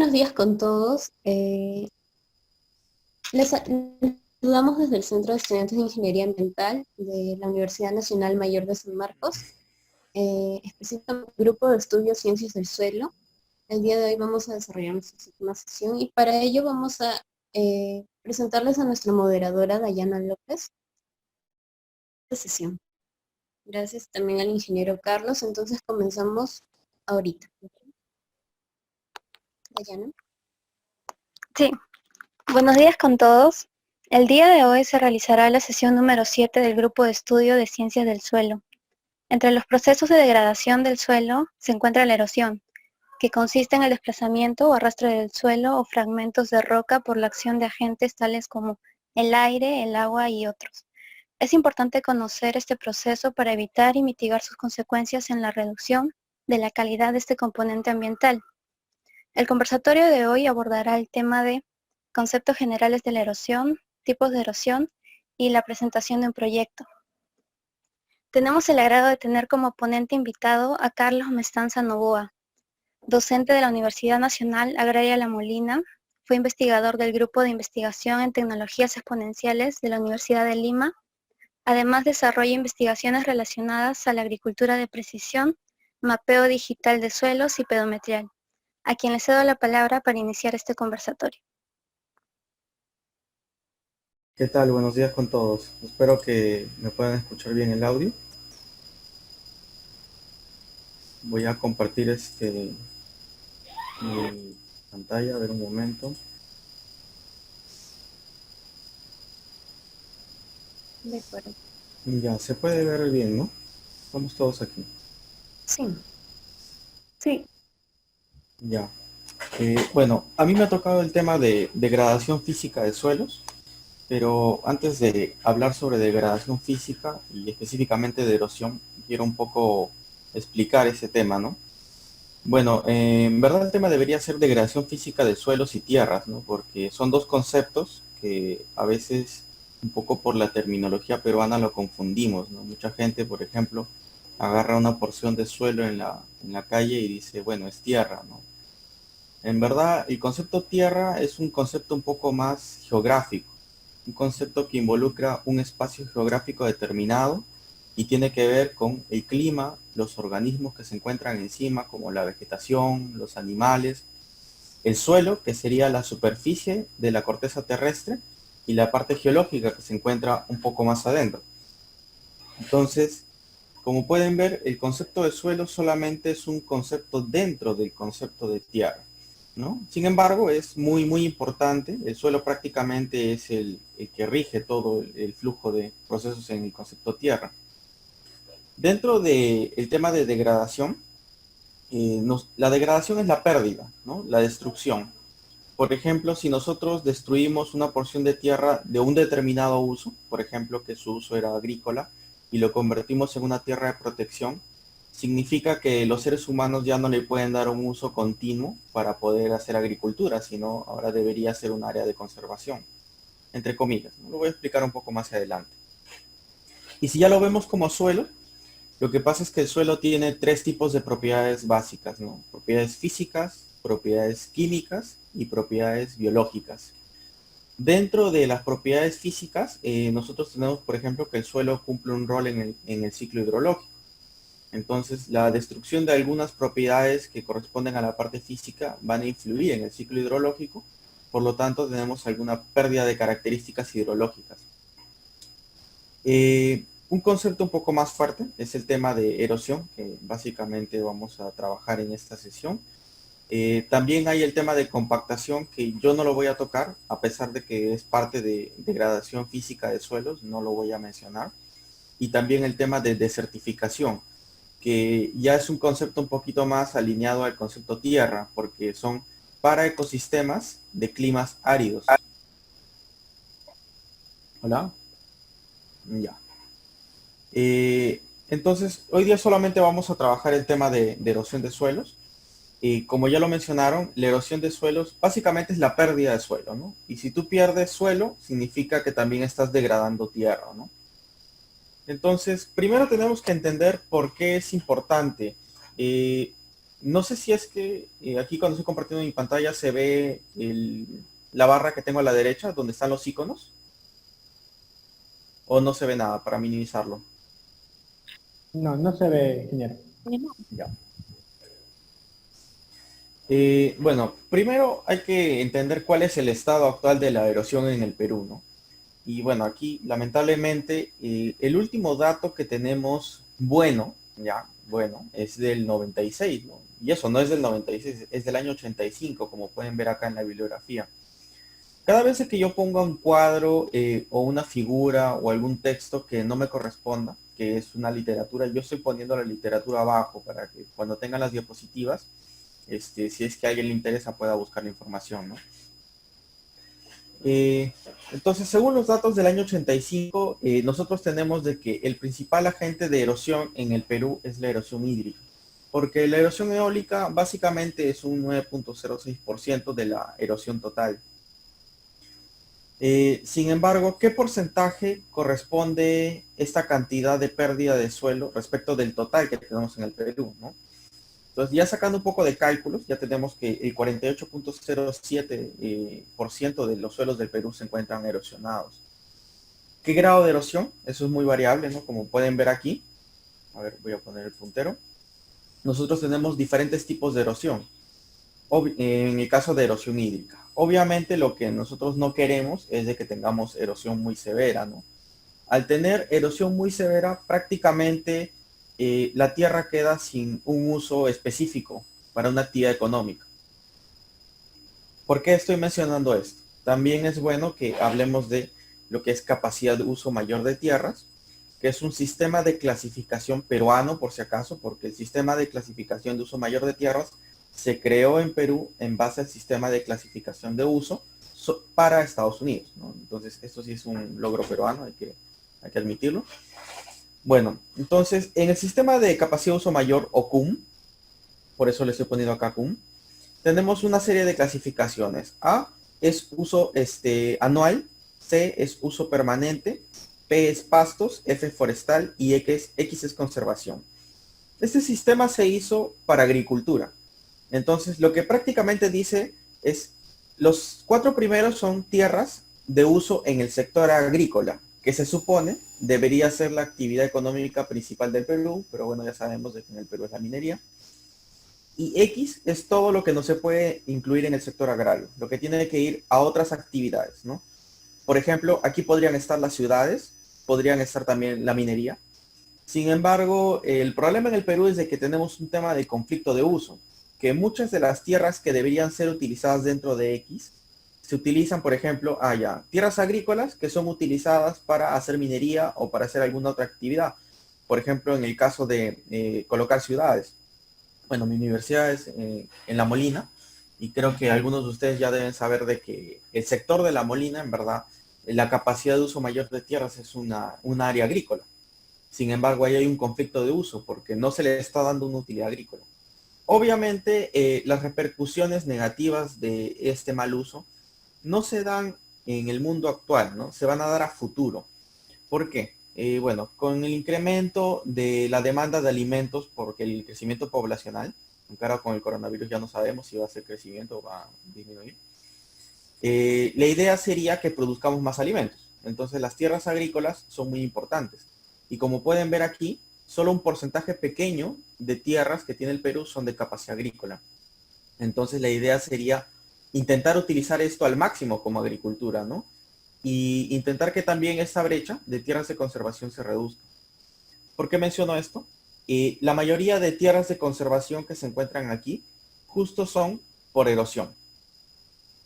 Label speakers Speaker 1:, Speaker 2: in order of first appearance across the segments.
Speaker 1: Buenos días con todos. Les saludamos desde el Centro de Estudiantes de Ingeniería Ambiental de la Universidad Nacional Mayor de San Marcos, específicamente el Grupo de Estudios Ciencias del Suelo. El día de hoy vamos a desarrollar nuestra última sesión y para ello vamos a presentarles a nuestra moderadora Dayana López de sesión. Gracias también al ingeniero Carlos. Entonces comenzamos ahorita. Dayana.
Speaker 2: Sí, buenos días con todos. El día de hoy se realizará la sesión número 7 del Grupo de Estudio de Ciencias del Suelo. Entre los procesos de degradación del suelo se encuentra la erosión, que consiste en el desplazamiento o arrastre del suelo o fragmentos de roca por la acción de agentes tales como el aire, el agua y otros. Es importante conocer este proceso para evitar y mitigar sus consecuencias en la reducción de la calidad de este componente ambiental. El conversatorio de hoy abordará el tema de conceptos generales de la erosión, tipos de erosión y la presentación de un proyecto. Tenemos el agrado de tener como ponente invitado a Carlos Mestanza Novoa, docente de la Universidad Nacional Agraria La Molina, fue investigador del Grupo de Investigación en Tecnologías Exponenciales de la Universidad de Lima. Además desarrolla investigaciones relacionadas a la agricultura de precisión, mapeo digital de suelos y pedometrial, a quien le cedo la palabra para iniciar este conversatorio.
Speaker 3: ¿Qué tal? Buenos días con todos. Espero que me puedan escuchar bien el audio. Voy a compartir mi pantalla, a ver un momento.
Speaker 1: De acuerdo.
Speaker 3: Ya, se puede ver bien, ¿no? Estamos todos aquí.
Speaker 1: Sí. Sí.
Speaker 3: Ya. Bueno, a mí me ha tocado el tema de degradación física de suelos, pero antes de hablar sobre degradación física y específicamente de erosión, quiero un poco explicar ese tema, ¿no? Bueno, en verdad el tema debería ser degradación física de suelos y tierras, ¿no? Porque son dos conceptos que a veces, un poco por la terminología peruana, lo confundimos, ¿no? Mucha gente, por ejemplo, agarra una porción de suelo en la calle y dice, bueno, es tierra, ¿no? En verdad, el concepto tierra es un concepto un poco más geográfico, un concepto que involucra un espacio geográfico determinado y tiene que ver con el clima, los organismos que se encuentran encima, como la vegetación, los animales, el suelo, que sería la superficie de la corteza terrestre, y la parte geológica que se encuentra un poco más adentro. Entonces, como pueden ver, el concepto de suelo solamente es un concepto dentro del concepto de tierra, ¿no? Sin embargo, es muy, muy importante. El suelo prácticamente es el que rige todo el flujo de procesos en el concepto tierra. Dentro del tema de degradación, la degradación es la pérdida, ¿no? La destrucción. Por ejemplo, si nosotros destruimos una porción de tierra de un determinado uso, por ejemplo, que su uso era agrícola, y lo convertimos en una tierra de protección, significa que los seres humanos ya no le pueden dar un uso continuo para poder hacer agricultura, sino ahora debería ser un área de conservación, entre comillas, ¿no? Lo voy a explicar un poco más adelante. Y si ya lo vemos como suelo, lo que pasa es que el suelo tiene tres tipos de propiedades básicas, ¿no? Propiedades físicas, propiedades químicas y propiedades biológicas. Dentro de las propiedades físicas, nosotros tenemos, por ejemplo, que el suelo cumple un rol en el ciclo hidrológico. Entonces, la destrucción de algunas propiedades que corresponden a la parte física van a influir en el ciclo hidrológico, por lo tanto, tenemos alguna pérdida de características hidrológicas. Un concepto un poco más fuerte es el tema de erosión, que básicamente vamos a trabajar en esta sesión. También hay el tema de compactación, que yo no lo voy a tocar, a pesar de que es parte de degradación física de suelos, no lo voy a mencionar. Y también el tema de desertificación, que ya es un concepto un poquito más alineado al concepto tierra, porque son para ecosistemas de climas áridos. ¿Hola? Ya. Entonces, hoy día solamente vamos a trabajar el tema de erosión de suelos. Y como ya lo mencionaron, la erosión de suelos básicamente es la pérdida de suelo, ¿no? Y si tú pierdes suelo, significa que también estás degradando tierra, ¿no? Entonces, primero tenemos que entender por qué es importante. No sé si es que aquí cuando estoy compartiendo mi pantalla se ve la barra que tengo a la derecha, donde están los iconos, o no se ve nada para minimizarlo.
Speaker 4: No, no se ve, ingeniero.
Speaker 3: Ya. Bueno, primero hay que entender cuál es el estado actual de la erosión en el Perú, ¿no? Y bueno, aquí lamentablemente el último dato que tenemos bueno, ya, bueno, es del 96, ¿no? Y eso no es del 96, es del año 85, como pueden ver acá en la bibliografía. Cada vez que yo ponga un cuadro o una figura o algún texto que no me corresponda, que es una literatura, yo estoy poniendo la literatura abajo para que cuando tengan las diapositivas, si es que a alguien le interesa, pueda buscar la información, ¿no? Entonces, según los datos del año 85, nosotros tenemos de que el principal agente de erosión en el Perú es la erosión hídrica, porque la erosión eólica básicamente es un 9.06% de la erosión total. Sin embargo, ¿qué porcentaje corresponde esta cantidad de pérdida de suelo respecto del total que tenemos en el Perú, ¿no? Entonces, ya sacando un poco de cálculos, ya tenemos que el 48.07% de los suelos del Perú se encuentran erosionados. ¿Qué grado de erosión? Eso es muy variable, ¿no? Como pueden ver aquí. A ver, voy a poner el puntero. Nosotros tenemos diferentes tipos de erosión. En el caso de erosión hídrica. Obviamente lo que nosotros no queremos es de que tengamos erosión muy severa, ¿no? Al tener erosión muy severa, prácticamente la tierra queda sin un uso específico para una actividad económica. ¿Por qué estoy mencionando esto? También es bueno que hablemos de lo que es capacidad de uso mayor de tierras, que es un sistema de clasificación peruano, por si acaso, porque el sistema de clasificación de uso mayor de tierras se creó en Perú en base al sistema de clasificación de uso para Estados Unidos, ¿no? Entonces, esto sí es un logro peruano, hay que admitirlo. Bueno, entonces, en el sistema de capacidad de uso mayor, o CUM, por eso le estoy poniendo acá CUM, tenemos una serie de clasificaciones. A es uso anual, C es uso permanente, P es pastos, F forestal y X es conservación. Este sistema se hizo para agricultura. Entonces, lo que prácticamente dice es, los 4 primeros son tierras de uso en el sector agrícola, que se supone debería ser la actividad económica principal del Perú, pero bueno, ya sabemos de que en el Perú es la minería. Y X es todo lo que no se puede incluir en el sector agrario, lo que tiene que ir a otras actividades, ¿no? Por ejemplo, aquí podrían estar las ciudades, podrían estar también la minería. Sin embargo, el problema en el Perú es de que tenemos un tema de conflicto de uso, que muchas de las tierras que deberían ser utilizadas dentro de X se utilizan, por ejemplo, tierras agrícolas que son utilizadas para hacer minería o para hacer alguna otra actividad. Por ejemplo, en el caso de colocar ciudades. Bueno, mi universidad es en La Molina y creo que algunos de ustedes ya deben saber de que el sector de La Molina, en verdad, la capacidad de uso mayor de tierras es una área agrícola. Sin embargo, ahí hay un conflicto de uso porque no se le está dando una utilidad agrícola. Obviamente, las repercusiones negativas de este mal uso no se dan en el mundo actual, ¿no? Se van a dar a futuro. ¿Por qué? Bueno, con el incremento de la demanda de alimentos, porque el crecimiento poblacional, claro, con el coronavirus ya no sabemos si va a ser crecimiento o va a disminuir. La idea sería que produzcamos más alimentos. Entonces las tierras agrícolas son muy importantes. Y como pueden ver aquí, solo un porcentaje pequeño de tierras que tiene el Perú son de capacidad agrícola. Entonces la idea sería intentar utilizar esto al máximo como agricultura, ¿no? Y intentar que también esta brecha de tierras de conservación se reduzca. ¿Por qué menciono esto? La mayoría de tierras de conservación que se encuentran aquí justo son por erosión.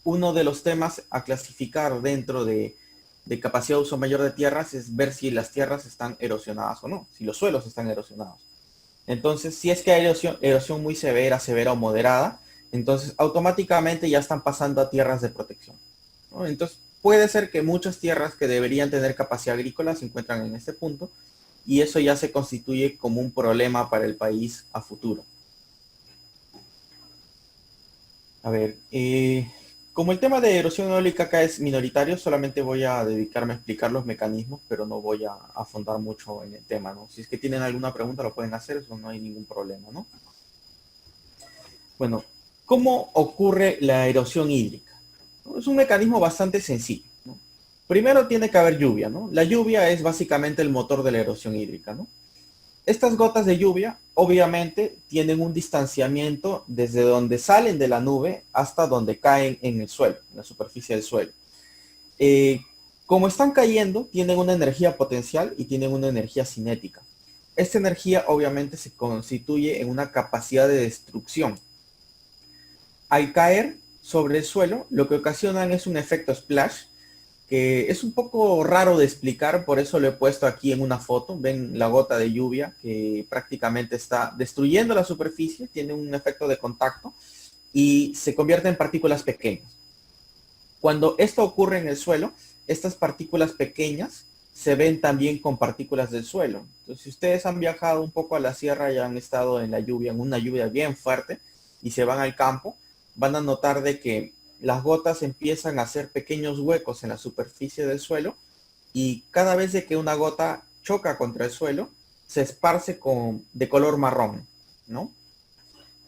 Speaker 3: Uno de los temas a clasificar dentro de capacidad de uso mayor de tierras es ver si las tierras están erosionadas o no, si los suelos están erosionados. Entonces, si es que hay erosión muy severa, severa o moderada, entonces automáticamente ya están pasando a tierras de protección, ¿no? Entonces, puede ser que muchas tierras que deberían tener capacidad agrícola se encuentran en este punto y eso ya se constituye como un problema para el país a futuro. A ver, como el tema de erosión eólica acá es minoritario, solamente voy a dedicarme a explicar los mecanismos, pero no voy a afondar mucho en el tema, ¿no? Si es que tienen alguna pregunta lo pueden hacer, eso no hay ningún problema, ¿no? Bueno, ¿cómo ocurre la erosión hídrica? Es un mecanismo bastante sencillo, ¿no? Primero tiene que haber lluvia, ¿no? La lluvia es básicamente el motor de la erosión hídrica, ¿no? Estas gotas de lluvia, obviamente, tienen un distanciamiento desde donde salen de la nube hasta donde caen en el suelo, en la superficie del suelo. Eh, Como están cayendo, tienen una energía potencial y tienen una energía cinética. Esta energía, obviamente, se constituye en una capacidad de destrucción. Al caer sobre el suelo, lo que ocasionan es un efecto splash, que es un poco raro de explicar, por eso lo he puesto aquí en una foto. Ven la gota de lluvia que prácticamente está destruyendo la superficie, tiene un efecto de contacto y se convierte en partículas pequeñas. Cuando esto ocurre en el suelo, estas partículas pequeñas se ven también con partículas del suelo. Entonces, si ustedes han viajado un poco a la sierra y han estado en la lluvia, en una lluvia bien fuerte, y se van al campo, van a notar de que las gotas empiezan a hacer pequeños huecos en la superficie del suelo y cada vez de que una gota choca contra el suelo, se esparce de color marrón, ¿no?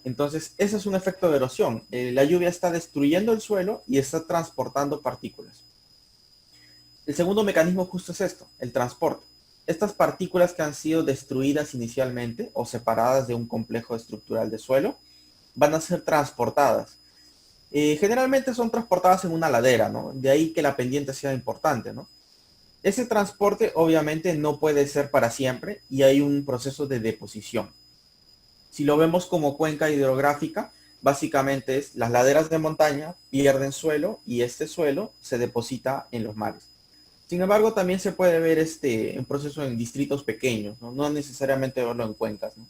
Speaker 3: Entonces, ese es un efecto de erosión. La lluvia está destruyendo el suelo y está transportando partículas. El segundo mecanismo justo es esto, el transporte. Estas partículas que han sido destruidas inicialmente o separadas de un complejo estructural de suelo, van a ser transportadas. Generalmente son transportadas en una ladera, ¿no? De ahí que la pendiente sea importante, ¿no? Ese transporte obviamente no puede ser para siempre y hay un proceso de deposición. Si lo vemos como cuenca hidrográfica, básicamente es las laderas de montaña pierden suelo y este suelo se deposita en los mares. Sin embargo, también se puede ver un proceso en distritos pequeños, ¿no? No necesariamente verlo en cuencas, ¿no?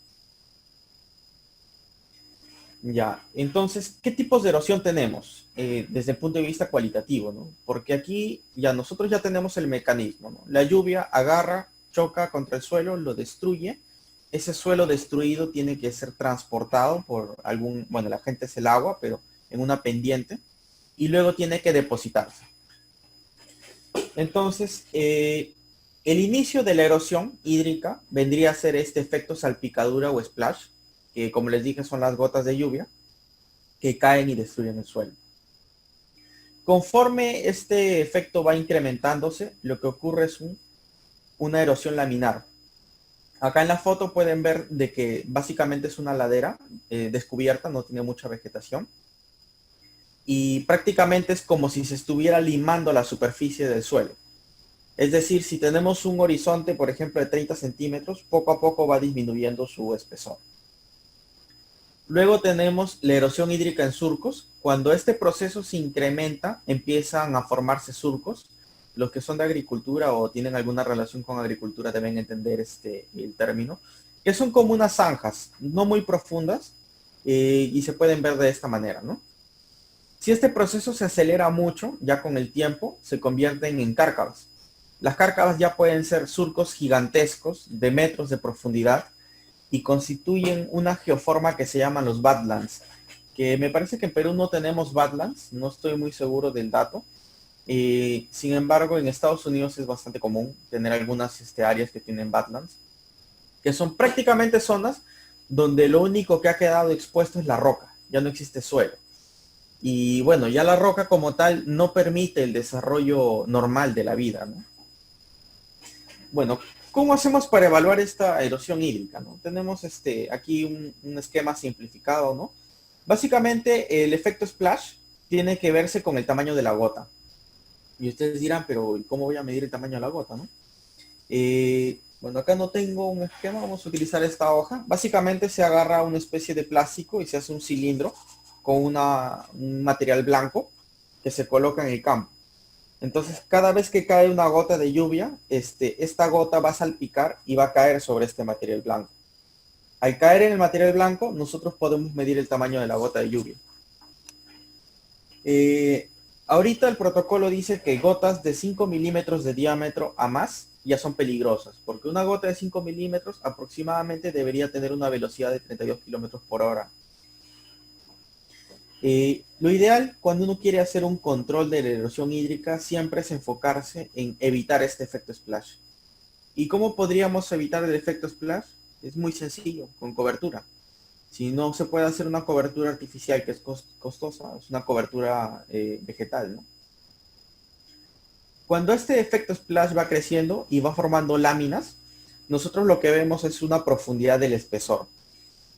Speaker 3: Ya, entonces, ¿qué tipos de erosión tenemos desde el punto de vista cualitativo, ¿no? Porque aquí ya nosotros ya tenemos el mecanismo, ¿no? La lluvia agarra, choca contra el suelo, lo destruye. Ese suelo destruido tiene que ser transportado por bueno, la gente es el agua, pero en una pendiente, y luego tiene que depositarse. Entonces, el inicio de la erosión hídrica vendría a ser este efecto salpicadura o splash, que como les dije son las gotas de lluvia que caen y destruyen el suelo. Conforme este efecto va incrementándose, lo que ocurre es una erosión laminar. Acá en la foto pueden ver de que básicamente es una ladera descubierta, no tiene mucha vegetación. Y prácticamente es como si se estuviera limando la superficie del suelo. Es decir, si tenemos un horizonte, por ejemplo, de 30 centímetros, poco a poco va disminuyendo su espesor. Luego tenemos la erosión hídrica en surcos. Cuando este proceso se incrementa, empiezan a formarse surcos. Los que son de agricultura o tienen alguna relación con agricultura deben entender el término, que son como unas zanjas, no muy profundas, y se pueden ver de esta manera, ¿no? Si este proceso se acelera mucho, ya con el tiempo, se convierten en cárcavas. Las cárcavas ya pueden ser surcos gigantescos de metros de profundidad y constituyen una geoforma que se llaman los badlands, que me parece que en Perú no tenemos badlands, no estoy muy seguro del dato. Sin embargo, en Estados Unidos es bastante común tener algunas áreas que tienen badlands, que son prácticamente zonas donde lo único que ha quedado expuesto es la roca, ya no existe suelo. Y bueno, ya la roca como tal no permite el desarrollo normal de la vida, ¿no? Bueno, ¿cómo hacemos para evaluar esta erosión hídrica, ¿no? Tenemos aquí un esquema simplificado, ¿no? Básicamente el efecto splash tiene que verse con el tamaño de la gota. Y ustedes dirán, pero ¿cómo voy a medir el tamaño de la gota, no? Bueno, acá no tengo un esquema, vamos a utilizar esta hoja. Básicamente se agarra una especie de plástico y se hace un cilindro con un material blanco que se coloca en el campo. Entonces, cada vez que cae una gota de lluvia, esta gota va a salpicar y va a caer sobre este material blanco. Al caer en el material blanco, nosotros podemos medir el tamaño de la gota de lluvia. Ahorita el protocolo dice que gotas de 5 milímetros de diámetro a más ya son peligrosas, porque una gota de 5 milímetros aproximadamente debería tener una velocidad de 32 kilómetros por hora. Lo ideal cuando uno quiere hacer un control de la erosión hídrica siempre es enfocarse en evitar este efecto splash. ¿Y cómo podríamos evitar el efecto splash? Es muy sencillo, con cobertura. Si no se puede hacer una cobertura artificial que es costosa, es una cobertura vegetal, ¿no? Cuando este efecto splash va creciendo y va formando láminas, nosotros lo que vemos es una profundidad del espesor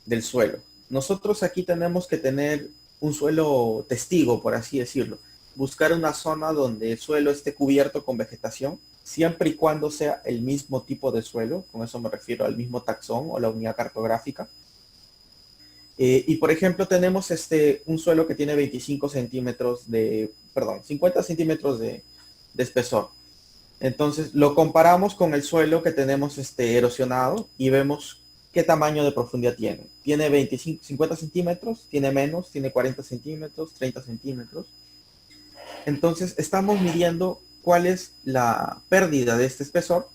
Speaker 3: del suelo. Nosotros aquí tenemos que tener un suelo testigo, por así decirlo. Buscar una zona donde el suelo esté cubierto con vegetación, siempre y cuando sea el mismo tipo de suelo. Con eso me refiero al mismo taxón o la unidad cartográfica. Y por ejemplo tenemos un suelo que tiene 25 centímetros de, perdón, 50 centímetros de espesor. Entonces lo comparamos con el suelo que tenemos erosionado y vemos qué tamaño de profundidad tiene. Tiene 25, 50 centímetros, tiene menos, tiene 40 centímetros, 30 centímetros. Entonces estamos midiendo cuál es la pérdida de este espesor.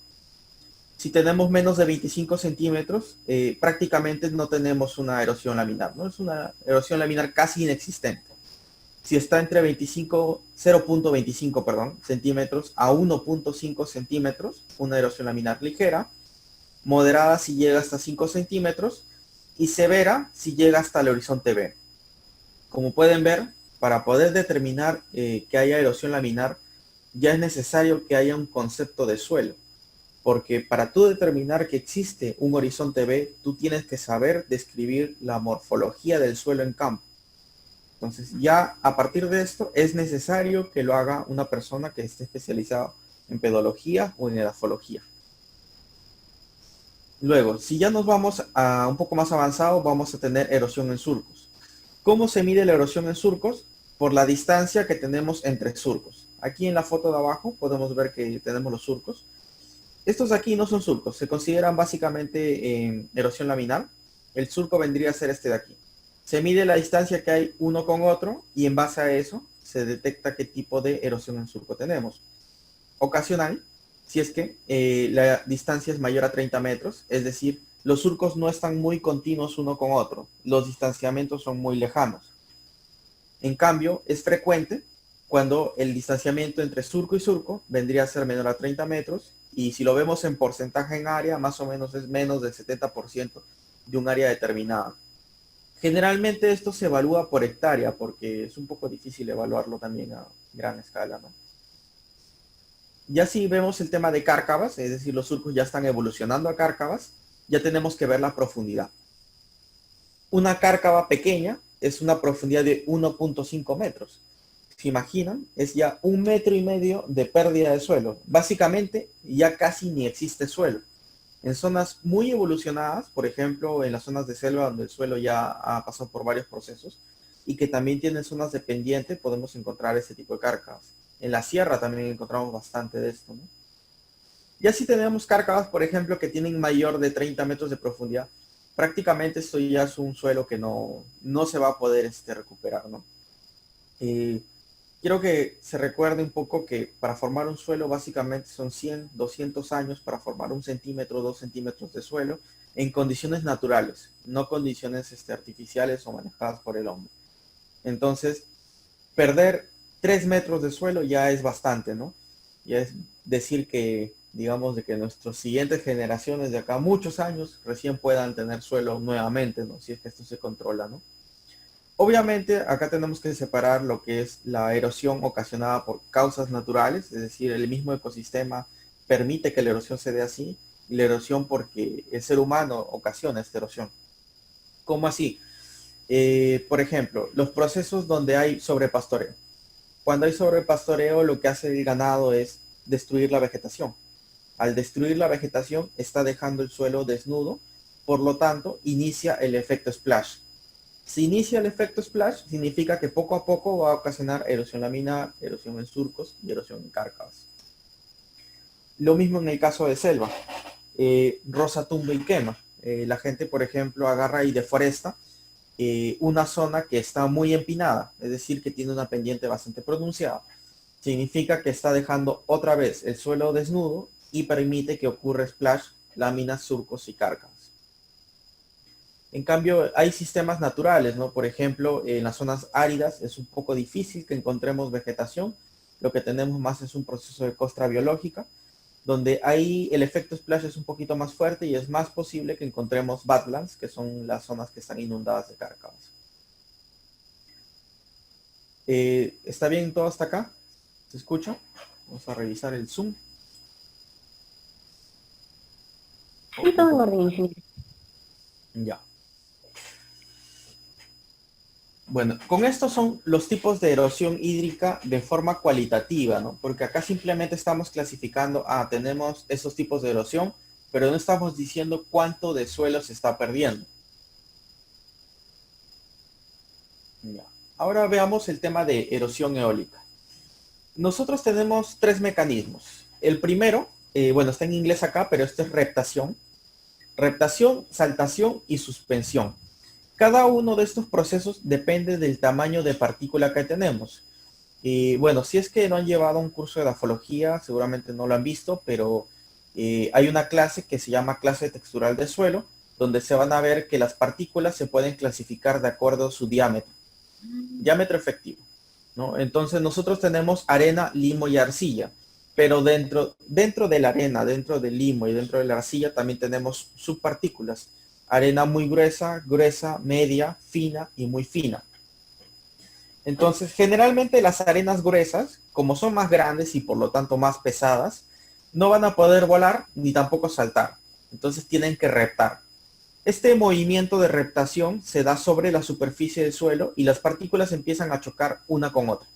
Speaker 3: Si tenemos menos de 25 centímetros, prácticamente no tenemos una erosión laminar, ¿no? Es una erosión laminar casi inexistente. Si está entre 0.25 centímetros a 1.5 centímetros, una erosión laminar ligera, moderada si llega hasta 5 centímetros y severa si llega hasta el horizonte B. Como pueden ver, para poder determinar que haya erosión laminar, ya es necesario que haya un concepto de suelo. Porque para tú determinar que existe un horizonte B, tú tienes que saber describir la morfología del suelo en campo. Entonces ya a partir de esto es necesario que lo haga una persona que esté especializada en pedología o en edafología. Luego, si ya nos vamos a un poco más avanzado, vamos a tener erosión en surcos. ¿Cómo se mide la erosión en surcos? Por la distancia que tenemos entre surcos. Aquí en la foto de abajo podemos ver que tenemos los surcos. Estos aquí no son surcos, se consideran básicamente erosión laminar. El surco vendría a ser este de aquí. Se mide la distancia que hay uno con otro y en base a eso se detecta qué tipo de erosión en surco tenemos. Ocasional, si es que la distancia es mayor a 30 metros, es decir, los surcos no están muy continuos uno con otro, los distanciamientos son muy lejanos. En cambio, es frecuente cuando el distanciamiento entre surco y surco vendría a ser menor a 30 metros y si lo vemos en porcentaje en área, más o menos es menos del 70% de un área determinada. Generalmente esto se evalúa por hectárea porque es un poco difícil evaluarlo también a gran escala, ¿no? Ya si vemos el tema de cárcavas, es decir, los surcos ya están evolucionando a cárcavas, ya tenemos que ver la profundidad. Una cárcava pequeña es una profundidad de 1.5 metros. ¿Se imaginan? Es ya 1,5 metros de pérdida de suelo. Básicamente ya casi ni existe suelo. En zonas muy evolucionadas, por ejemplo, en las zonas de selva donde el suelo ya ha pasado por varios procesos y que también tienen zonas de pendiente, podemos encontrar ese tipo de cárcavas. En la sierra también encontramos bastante de esto, ¿no? Ya si tenemos cárcavas, por ejemplo, que tienen mayor de 30 metros de profundidad, prácticamente esto ya es un suelo que no se va a poder recuperar, ¿no? Quiero que se recuerde un poco que para formar un suelo básicamente son 100, 200 años para formar 1 centímetro, 2 centímetros de suelo en condiciones naturales, no condiciones artificiales o manejadas por el hombre. Entonces, perder 3 metros de suelo ya es bastante, ¿no? Ya es decir que, digamos, de que nuestras siguientes generaciones de acá, muchos años, recién puedan tener suelo nuevamente, ¿no? Si es que esto se controla, ¿no? Obviamente, acá tenemos que separar lo que es la erosión ocasionada por causas naturales, es decir, el mismo ecosistema permite que la erosión se dé así, y la erosión porque el ser humano ocasiona esta erosión. ¿Cómo así? Por ejemplo, los procesos donde hay sobrepastoreo. Cuando hay sobrepastoreo, lo que hace el ganado es destruir la vegetación. Al destruir la vegetación, está dejando el suelo desnudo, por lo tanto, inicia el efecto splash. Si inicia el efecto splash, significa que poco a poco va a ocasionar erosión laminar, erosión en surcos y erosión en cárcavas. Lo mismo en el caso de selva. Roza, tumba y quema. La gente, por ejemplo, agarra y deforesta una zona que está muy empinada, es decir, que tiene una pendiente bastante pronunciada. Significa que está dejando otra vez el suelo desnudo y permite que ocurra splash, láminas, surcos y cárcavas. En cambio, hay sistemas naturales, ¿no? Por ejemplo, en las zonas áridas es un poco difícil que encontremos vegetación. Lo que tenemos más es un proceso de costra biológica. donde ahí el efecto splash es un poquito más fuerte y es más posible que encontremos badlands, que son las zonas que están inundadas de cárcavas. ¿Está bien todo hasta acá? ¿Se escucha? Vamos a revisar el zoom.
Speaker 1: Sí, todo en orden, ingeniero.
Speaker 3: Ya. Bueno, con estos son los tipos de erosión hídrica de forma cualitativa, ¿no? Porque acá simplemente estamos clasificando, tenemos esos tipos de erosión, pero no estamos diciendo cuánto de suelo se está perdiendo. Ya. Ahora veamos el tema de erosión eólica. Nosotros tenemos tres mecanismos. El primero, bueno, está en inglés acá, pero esto es reptación. Reptación, saltación y suspensión. Cada uno de estos procesos depende del tamaño de partícula que tenemos. Y bueno, si es que no han llevado un curso de dafología, seguramente no lo han visto, pero hay una clase que se llama clase textural de suelo, donde se van a ver que las partículas se pueden clasificar de acuerdo a su diámetro efectivo, ¿no? Entonces nosotros tenemos arena, limo y arcilla, pero dentro de la arena, dentro del limo y dentro de la arcilla también tenemos subpartículas. Arena muy gruesa, gruesa, media, fina y muy fina. Entonces, generalmente las arenas gruesas, como son más grandes y por lo tanto más pesadas, no van a poder volar ni tampoco saltar. Entonces tienen que reptar. Este movimiento de reptación se da sobre la superficie del suelo y las partículas empiezan a chocar una con otra.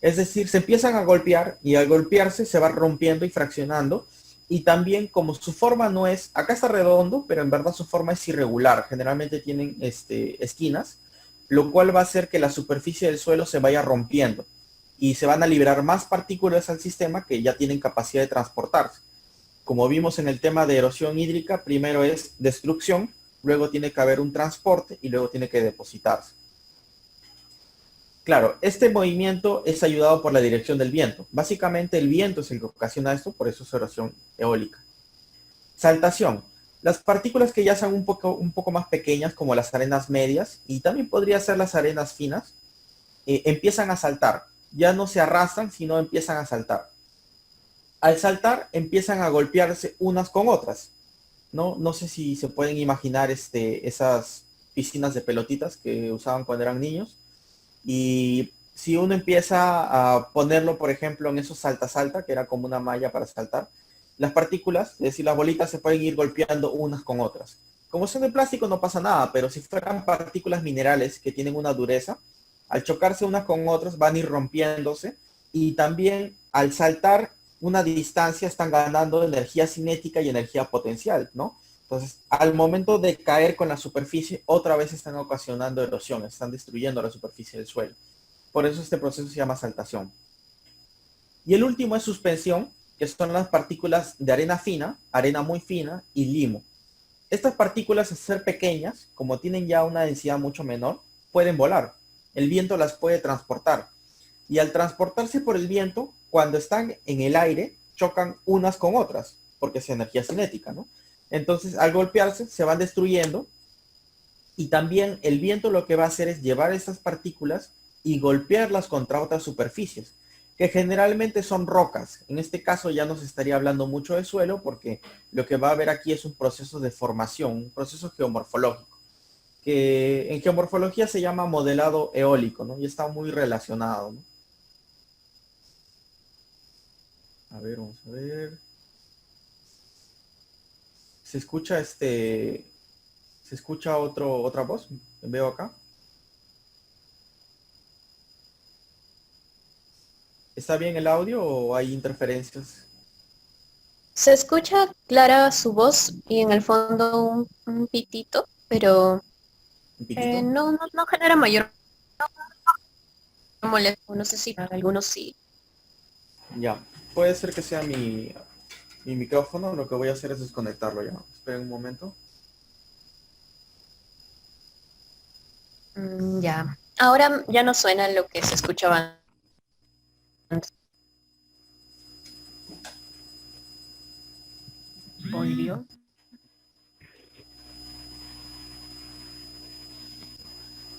Speaker 3: Es decir, se empiezan a golpear y al golpearse se va rompiendo y fraccionando. Y también como su forma no es, acá está redondo, pero en verdad su forma es irregular. Generalmente tienen esquinas, lo cual va a hacer que la superficie del suelo se vaya rompiendo. Y se van a liberar más partículas al sistema que ya tienen capacidad de transportarse. Como vimos en el tema de erosión hídrica, primero es destrucción, luego tiene que haber un transporte y luego tiene que depositarse. Claro, este movimiento es ayudado por la dirección del viento. Básicamente el viento es el que ocasiona esto, por eso es erosión eólica. Saltación. Las partículas que ya son un poco más pequeñas, como las arenas medias, y también podría ser las arenas finas, empiezan a saltar. Ya no se arrastran, sino empiezan a saltar. Al saltar, empiezan a golpearse unas con otras. No sé si se pueden imaginar esas piscinas de pelotitas que usaban cuando eran niños. Y si uno empieza a ponerlo, por ejemplo, en esos salta-salta, que era como una malla para saltar, las partículas, es decir, las bolitas se pueden ir golpeando unas con otras. Como son de plástico no pasa nada, pero si fueran partículas minerales que tienen una dureza, al chocarse unas con otras van a ir rompiéndose y también al saltar una distancia están ganando energía cinética y energía potencial, ¿no? Entonces, al momento de caer con la superficie, otra vez están ocasionando erosión, están destruyendo la superficie del suelo. Por eso este proceso se llama saltación. Y el último es suspensión, que son las partículas de arena fina, arena muy fina y limo. Estas partículas, al ser pequeñas, como tienen ya una densidad mucho menor, pueden volar. El viento las puede transportar. Y al transportarse por el viento, cuando están en el aire, chocan unas con otras, porque es energía cinética, ¿no? Entonces, al golpearse, se van destruyendo y también el viento lo que va a hacer es llevar esas partículas y golpearlas contra otras superficies, que generalmente son rocas. En este caso ya no se estaría hablando mucho de suelo porque lo que va a haber aquí es un proceso de formación, un proceso geomorfológico, que en geomorfología se llama modelado eólico, ¿no? Y está muy relacionado, ¿no? A ver, vamos a ver. ¿Se escucha se escucha otra voz? Veo acá. ¿Está bien el audio o hay interferencias?
Speaker 1: Se escucha clara su voz y en el fondo un pitito, pero
Speaker 3: ¿Un pitito?
Speaker 1: no genera mayor molestia. No sé si para algunos sí.
Speaker 3: Ya. Puede ser que sea mi micrófono. Lo que voy a hacer es desconectarlo ya. Esperen un momento.
Speaker 1: Ya. Ahora ya no suena lo que se escuchaba antes. ¿Volvió?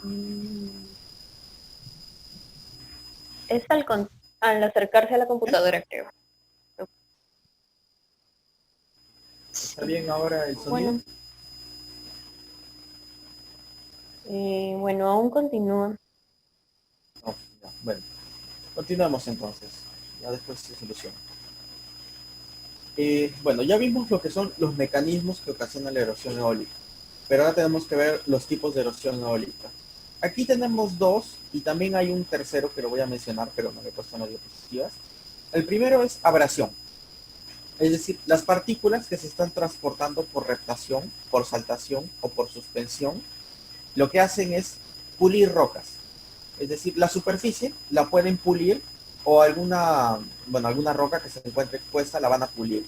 Speaker 1: Mm, Es al acercarse a la computadora, creo.
Speaker 3: ¿Está bien ahora el sonido?
Speaker 1: Bueno, bueno, aún continúa.
Speaker 3: No, ya, bueno, continuamos entonces. Ya después se soluciona. Bueno, ya vimos lo que son los mecanismos que ocasionan la erosión eólica, pero ahora tenemos que ver los tipos de erosión eólica. Aquí tenemos dos y también hay un tercero que lo voy a mencionar, pero no le he puesto en las diapositivas. El primero es abrasión, es decir, las partículas que se están transportando por reptación, por saltación o por suspensión, lo que hacen es pulir rocas. Es decir, la superficie la pueden pulir o alguna roca que se encuentre expuesta la van a pulir.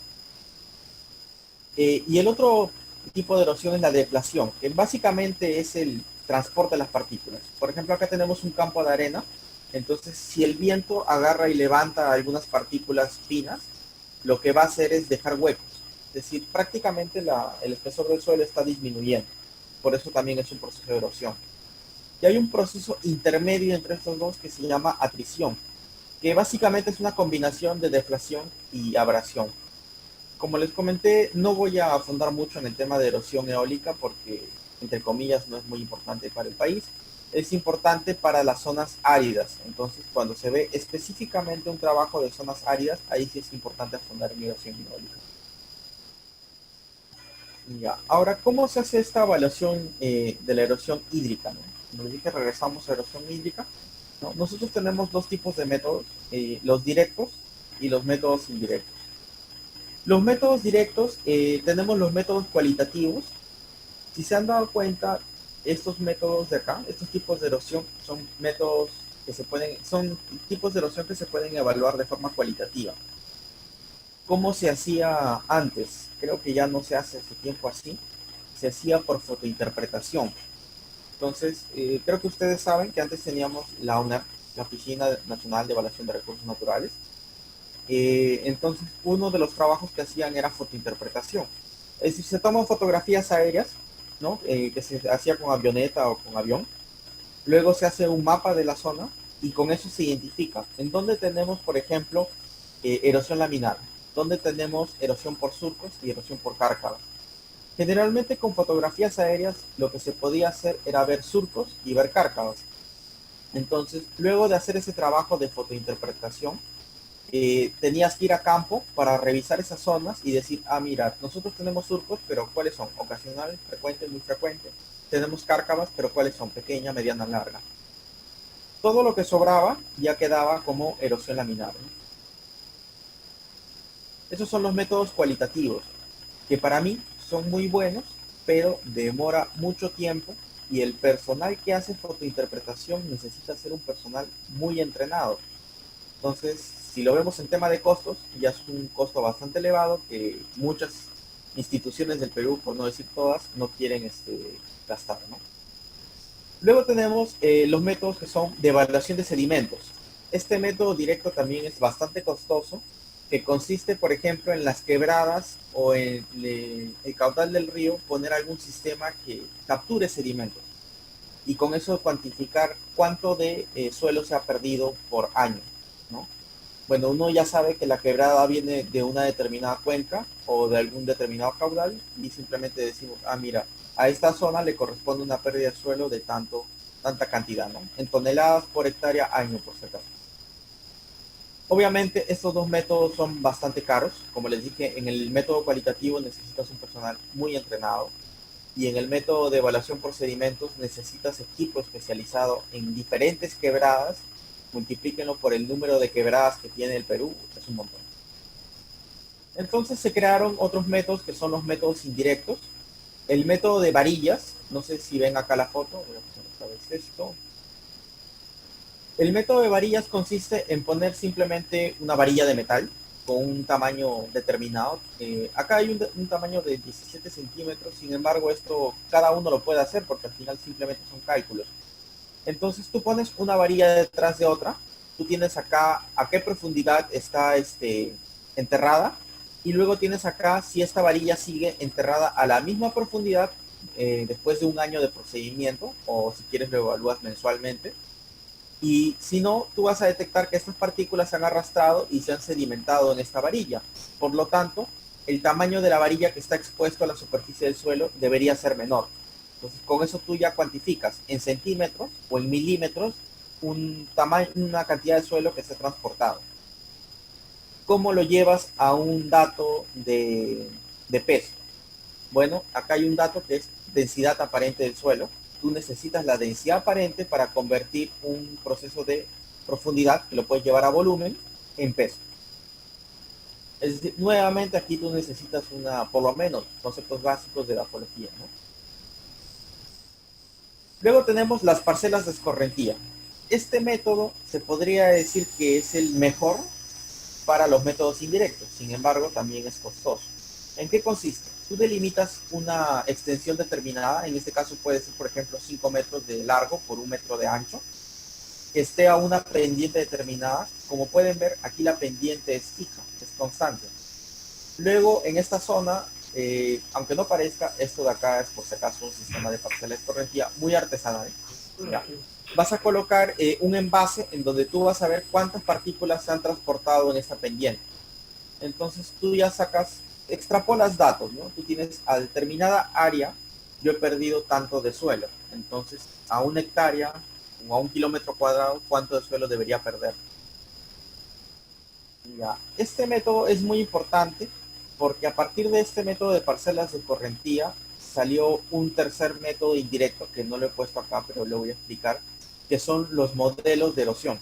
Speaker 3: Y el otro tipo de erosión es la deflación, que básicamente es el transporte de las partículas. Por ejemplo, acá tenemos un campo de arena, entonces si el viento agarra y levanta algunas partículas finas, lo que va a hacer es dejar huecos. Es decir, prácticamente el espesor del suelo está disminuyendo. Por eso también es un proceso de erosión. Y hay un proceso intermedio entre estos dos que se llama atrición, que básicamente es una combinación de deflación y abrasión. Como les comenté, no voy a afondar mucho en el tema de erosión eólica porque, entre comillas, no es muy importante para el país. Es importante para las zonas áridas. Entonces, cuando se ve específicamente un trabajo de zonas áridas, ahí sí es importante afondar en erosión eólica. Ya. Ahora, ¿cómo se hace esta evaluación de la erosión hídrica, ¿no? Como les dije, regresamos a erosión hídrica, ¿no? Nosotros tenemos dos tipos de métodos, los directos y los métodos indirectos. Los métodos directos, tenemos los métodos cualitativos. Si se han dado cuenta, estos métodos de acá, estos tipos de erosión, son métodos que son tipos de erosión que se pueden evaluar de forma cualitativa. ¿Cómo se hacía antes? Creo que ya no se hace hace tiempo así. Se hacía por fotointerpretación. Entonces, creo que ustedes saben que antes teníamos la ONER, la Oficina Nacional de Evaluación de Recursos Naturales. Entonces, uno de los trabajos que hacían era fotointerpretación. Es decir, se toman fotografías aéreas, ¿no? Que se hacía con avioneta o con avión. Luego se hace un mapa de la zona y con eso se identifica en dónde tenemos, por ejemplo, erosión laminar, dónde tenemos erosión por surcos y erosión por cárcavas. Generalmente con fotografías aéreas lo que se podía hacer era ver surcos y ver cárcavas. Entonces, luego de hacer ese trabajo de fotointerpretación, tenías que ir a campo para revisar esas zonas y decir, ah, mira, nosotros tenemos surcos, pero ¿cuáles son? Ocasional, frecuente, muy frecuente. Tenemos cárcavas, pero ¿cuáles son? Pequeña, mediana, larga. Todo lo que sobraba ya quedaba como erosión laminar, ¿no? Esos son los métodos cualitativos, que para mí son muy buenos, pero demora mucho tiempo y el personal que hace fotointerpretación necesita ser un personal muy entrenado. Entonces, si lo vemos en tema de costos, ya es un costo bastante elevado que muchas instituciones del Perú, por no decir todas, no quieren gastar, ¿no? Luego tenemos los métodos que son de evaluación de sedimentos. Este método directo también es bastante costoso, que consiste, por ejemplo, en las quebradas o en el caudal del río, poner algún sistema que capture sedimentos y con eso cuantificar cuánto de suelo se ha perdido por año, ¿no? Bueno, uno ya sabe que la quebrada viene de una determinada cuenca o de algún determinado caudal y simplemente decimos, ah, mira, a esta zona le corresponde una pérdida de suelo de tanta cantidad, ¿no? En toneladas por hectárea año, por si acaso. Obviamente, estos dos métodos son bastante caros. Como les dije, en el método cualitativo necesitas un personal muy entrenado y en el método de evaluación por sedimentos necesitas equipo especializado en diferentes quebradas. Multiplíquenlo por el número de quebradas que tiene el Perú, es un montón. Entonces se crearon otros métodos que son los métodos indirectos. El método de varillas, no sé si ven acá la foto, voy a poner otra vez esto. El método de varillas consiste en poner simplemente una varilla de metal con un tamaño determinado. Acá hay un tamaño de 17 centímetros, sin embargo esto cada uno lo puede hacer porque al final simplemente son cálculos. Entonces tú pones una varilla detrás de otra, tú tienes acá a qué profundidad está enterrada y luego tienes acá si esta varilla sigue enterrada a la misma profundidad después de un año de procedimiento o si quieres lo evalúas mensualmente. Y si no, tú vas a detectar que estas partículas se han arrastrado y se han sedimentado en esta varilla. Por lo tanto, el tamaño de la varilla que está expuesto a la superficie del suelo debería ser menor. Entonces, con eso tú ya cuantificas en centímetros o en milímetros una cantidad de suelo que se ha transportado. ¿Cómo lo llevas a un dato de peso? Bueno, acá hay un dato que es densidad aparente del suelo. Tú necesitas la densidad aparente para convertir un proceso de profundidad, que lo puedes llevar a volumen, en peso. Es decir, nuevamente aquí tú necesitas por lo menos, conceptos básicos de la geología, ¿no? Luego tenemos las parcelas de escorrentía. Este método se podría decir que es el mejor para los métodos indirectos, sin embargo también es costoso. ¿En qué consiste? Tú delimitas una extensión determinada, en este caso puede ser por ejemplo 5 metros de largo por 1 metro de ancho, que esté a una pendiente determinada. Como pueden ver, aquí la pendiente es fija, es constante. Luego en esta zona, aunque no parezca, esto de acá es por si acaso un sistema de parcela de escorrentía muy artesanal. Ya. Vas a colocar un envase en donde tú vas a ver cuántas partículas se han transportado en esta pendiente. Entonces tú ya extrapolas datos, ¿no? Tú tienes a determinada área, yo he perdido tanto de suelo. Entonces, a 1 hectárea o a 1 kilómetro cuadrado, ¿cuánto de suelo debería perder? Ya. Este método es muy importante porque a partir de este método de parcelas de escorrentía salió un tercer método indirecto que no lo he puesto acá, pero lo voy a explicar, que son los modelos de erosión.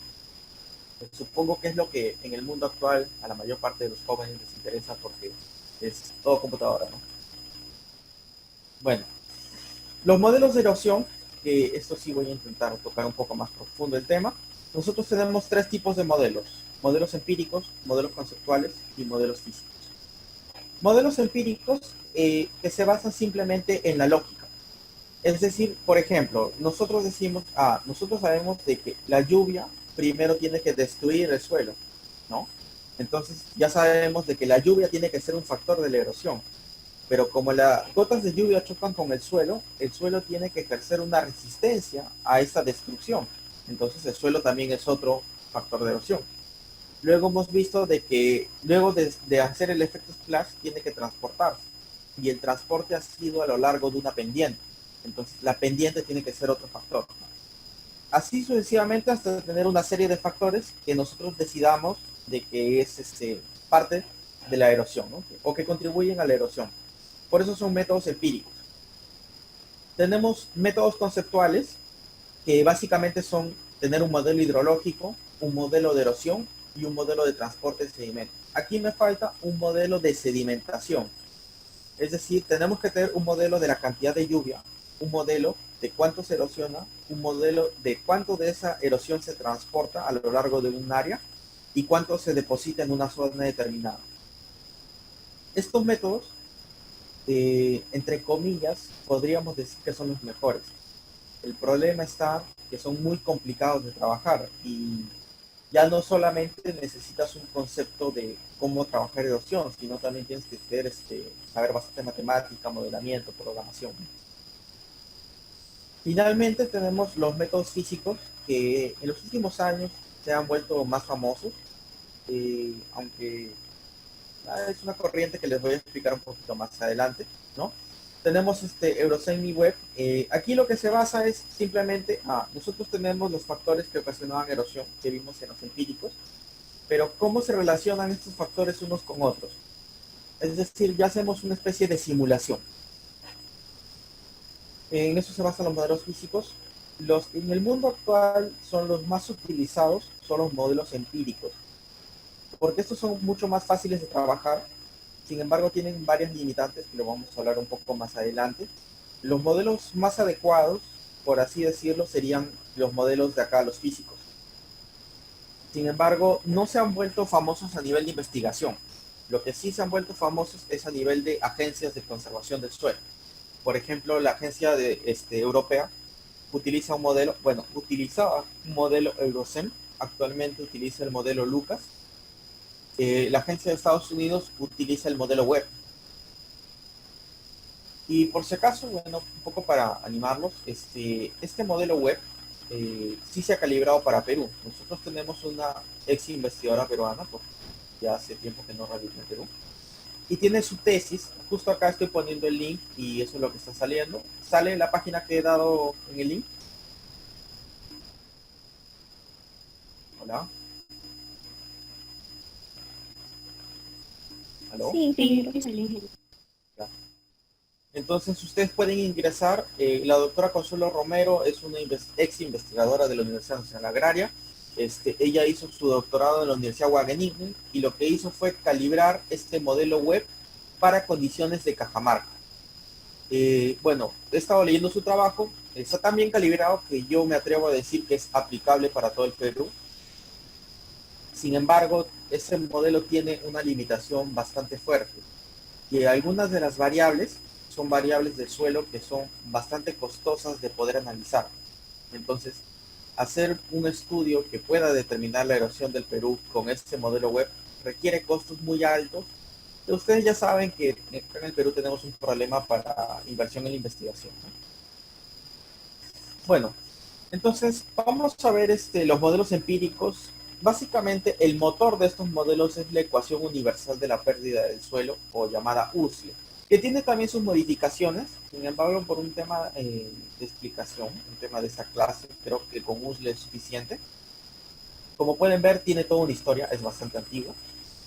Speaker 3: Supongo que es lo que en el mundo actual a la mayor parte de los jóvenes les interesa porque es todo computadora, ¿no? Bueno, los modelos de erosión, que esto sí voy a intentar tocar un poco más profundo el tema. Nosotros tenemos 3 tipos de modelos: modelos empíricos, modelos conceptuales y modelos físicos. Modelos empíricos que se basan simplemente en la lógica. Es decir, por ejemplo, nosotros decimos, nosotros sabemos de que la lluvia primero tiene que destruir el suelo, ¿no? Entonces ya sabemos de que la lluvia tiene que ser un factor de la erosión. Pero como las gotas de lluvia chocan con el suelo tiene que ejercer una resistencia a esa destrucción. Entonces el suelo también es otro factor de erosión. Luego hemos visto de que luego de hacer el efecto splash tiene que transportarse. Y el transporte ha sido a lo largo de una pendiente. Entonces la pendiente tiene que ser otro factor. Así sucesivamente hasta tener una serie de factores que nosotros decidamos de que es parte de la erosión, ¿no? O que contribuyen a la erosión. Por eso son métodos empíricos. Tenemos métodos conceptuales que básicamente son tener un modelo hidrológico, un modelo de erosión y un modelo de transporte de sedimentos. Aquí me falta un modelo de sedimentación. Es decir, tenemos que tener un modelo de la cantidad de lluvia, un modelo de cuánto se erosiona, un modelo de cuánto de esa erosión se transporta a lo largo de un área y cuánto se deposita en una zona determinada. Estos métodos, entre comillas, podríamos decir que son los mejores. El problema está que son muy complicados de trabajar y ya no solamente necesitas un concepto de cómo trabajar erosión, sino también tienes que saber bastante matemática, modelamiento, programación. Finalmente tenemos los métodos físicos que en los últimos años se han vuelto más famosos, aunque es una corriente que les voy a explicar un poquito más adelante, ¿no? Tenemos Eurosemi Web. Aquí lo que se basa es simplemente, nosotros tenemos los factores que ocasionaban erosión que vimos en los empíricos, pero ¿cómo se relacionan estos factores unos con otros? Es decir, ya hacemos una especie de simulación. En eso se basan los modelos físicos. Los en el mundo actual son los más utilizados, son los modelos empíricos, porque estos son mucho más fáciles de trabajar. Sin embargo, tienen varias limitantes que lo vamos a hablar un poco más adelante. Los modelos más adecuados, por así decirlo, serían los modelos de acá, los físicos. Sin embargo, no se han vuelto famosos a nivel de investigación. Lo que sí se han vuelto famosos es a nivel de agencias de conservación del suelo. Por ejemplo, la agencia europea utiliza un modelo, utilizaba un modelo Eurosem, actualmente utiliza el modelo Lucas. La agencia de Estados Unidos utiliza el modelo web. Y por si acaso, un poco para animarlos, este modelo web sí se ha calibrado para Perú. Nosotros tenemos una ex investigadora peruana, porque ya hace tiempo que no radica en Perú, y tiene su tesis. Justo acá estoy poniendo el link y eso es lo que está saliendo. Sale la página que he dado en el link. Hola. ¿Aló?
Speaker 2: Sí, ingeniero.
Speaker 3: Ya. Entonces ustedes pueden ingresar. La doctora Consuelo Romero es una ex investigadora de la Universidad Nacional Agraria. Ella hizo su doctorado en la Universidad Wageningen y lo que hizo fue calibrar este modelo web para condiciones de Cajamarca. Bueno, he estado leyendo su trabajo, está tan bien calibrado que yo me atrevo a decir que es aplicable para todo el Perú. Sin embargo, ese modelo tiene una limitación bastante fuerte, y algunas de las variables son variables del suelo que son bastante costosas de poder analizar. Entonces, hacer un estudio que pueda determinar la erosión del Perú con este modelo web requiere costos muy altos. Ustedes ya saben que en el Perú tenemos un problema para inversión en la investigación, ¿no? Bueno, entonces vamos a ver los modelos empíricos. Básicamente el motor de estos modelos es la ecuación universal de la pérdida del suelo, o llamada USLE, que tiene también sus modificaciones. Sin embargo, por un tema de explicación, un tema de esta clase, creo que con USLE es suficiente. Como pueden ver, tiene toda una historia, es bastante antiguo.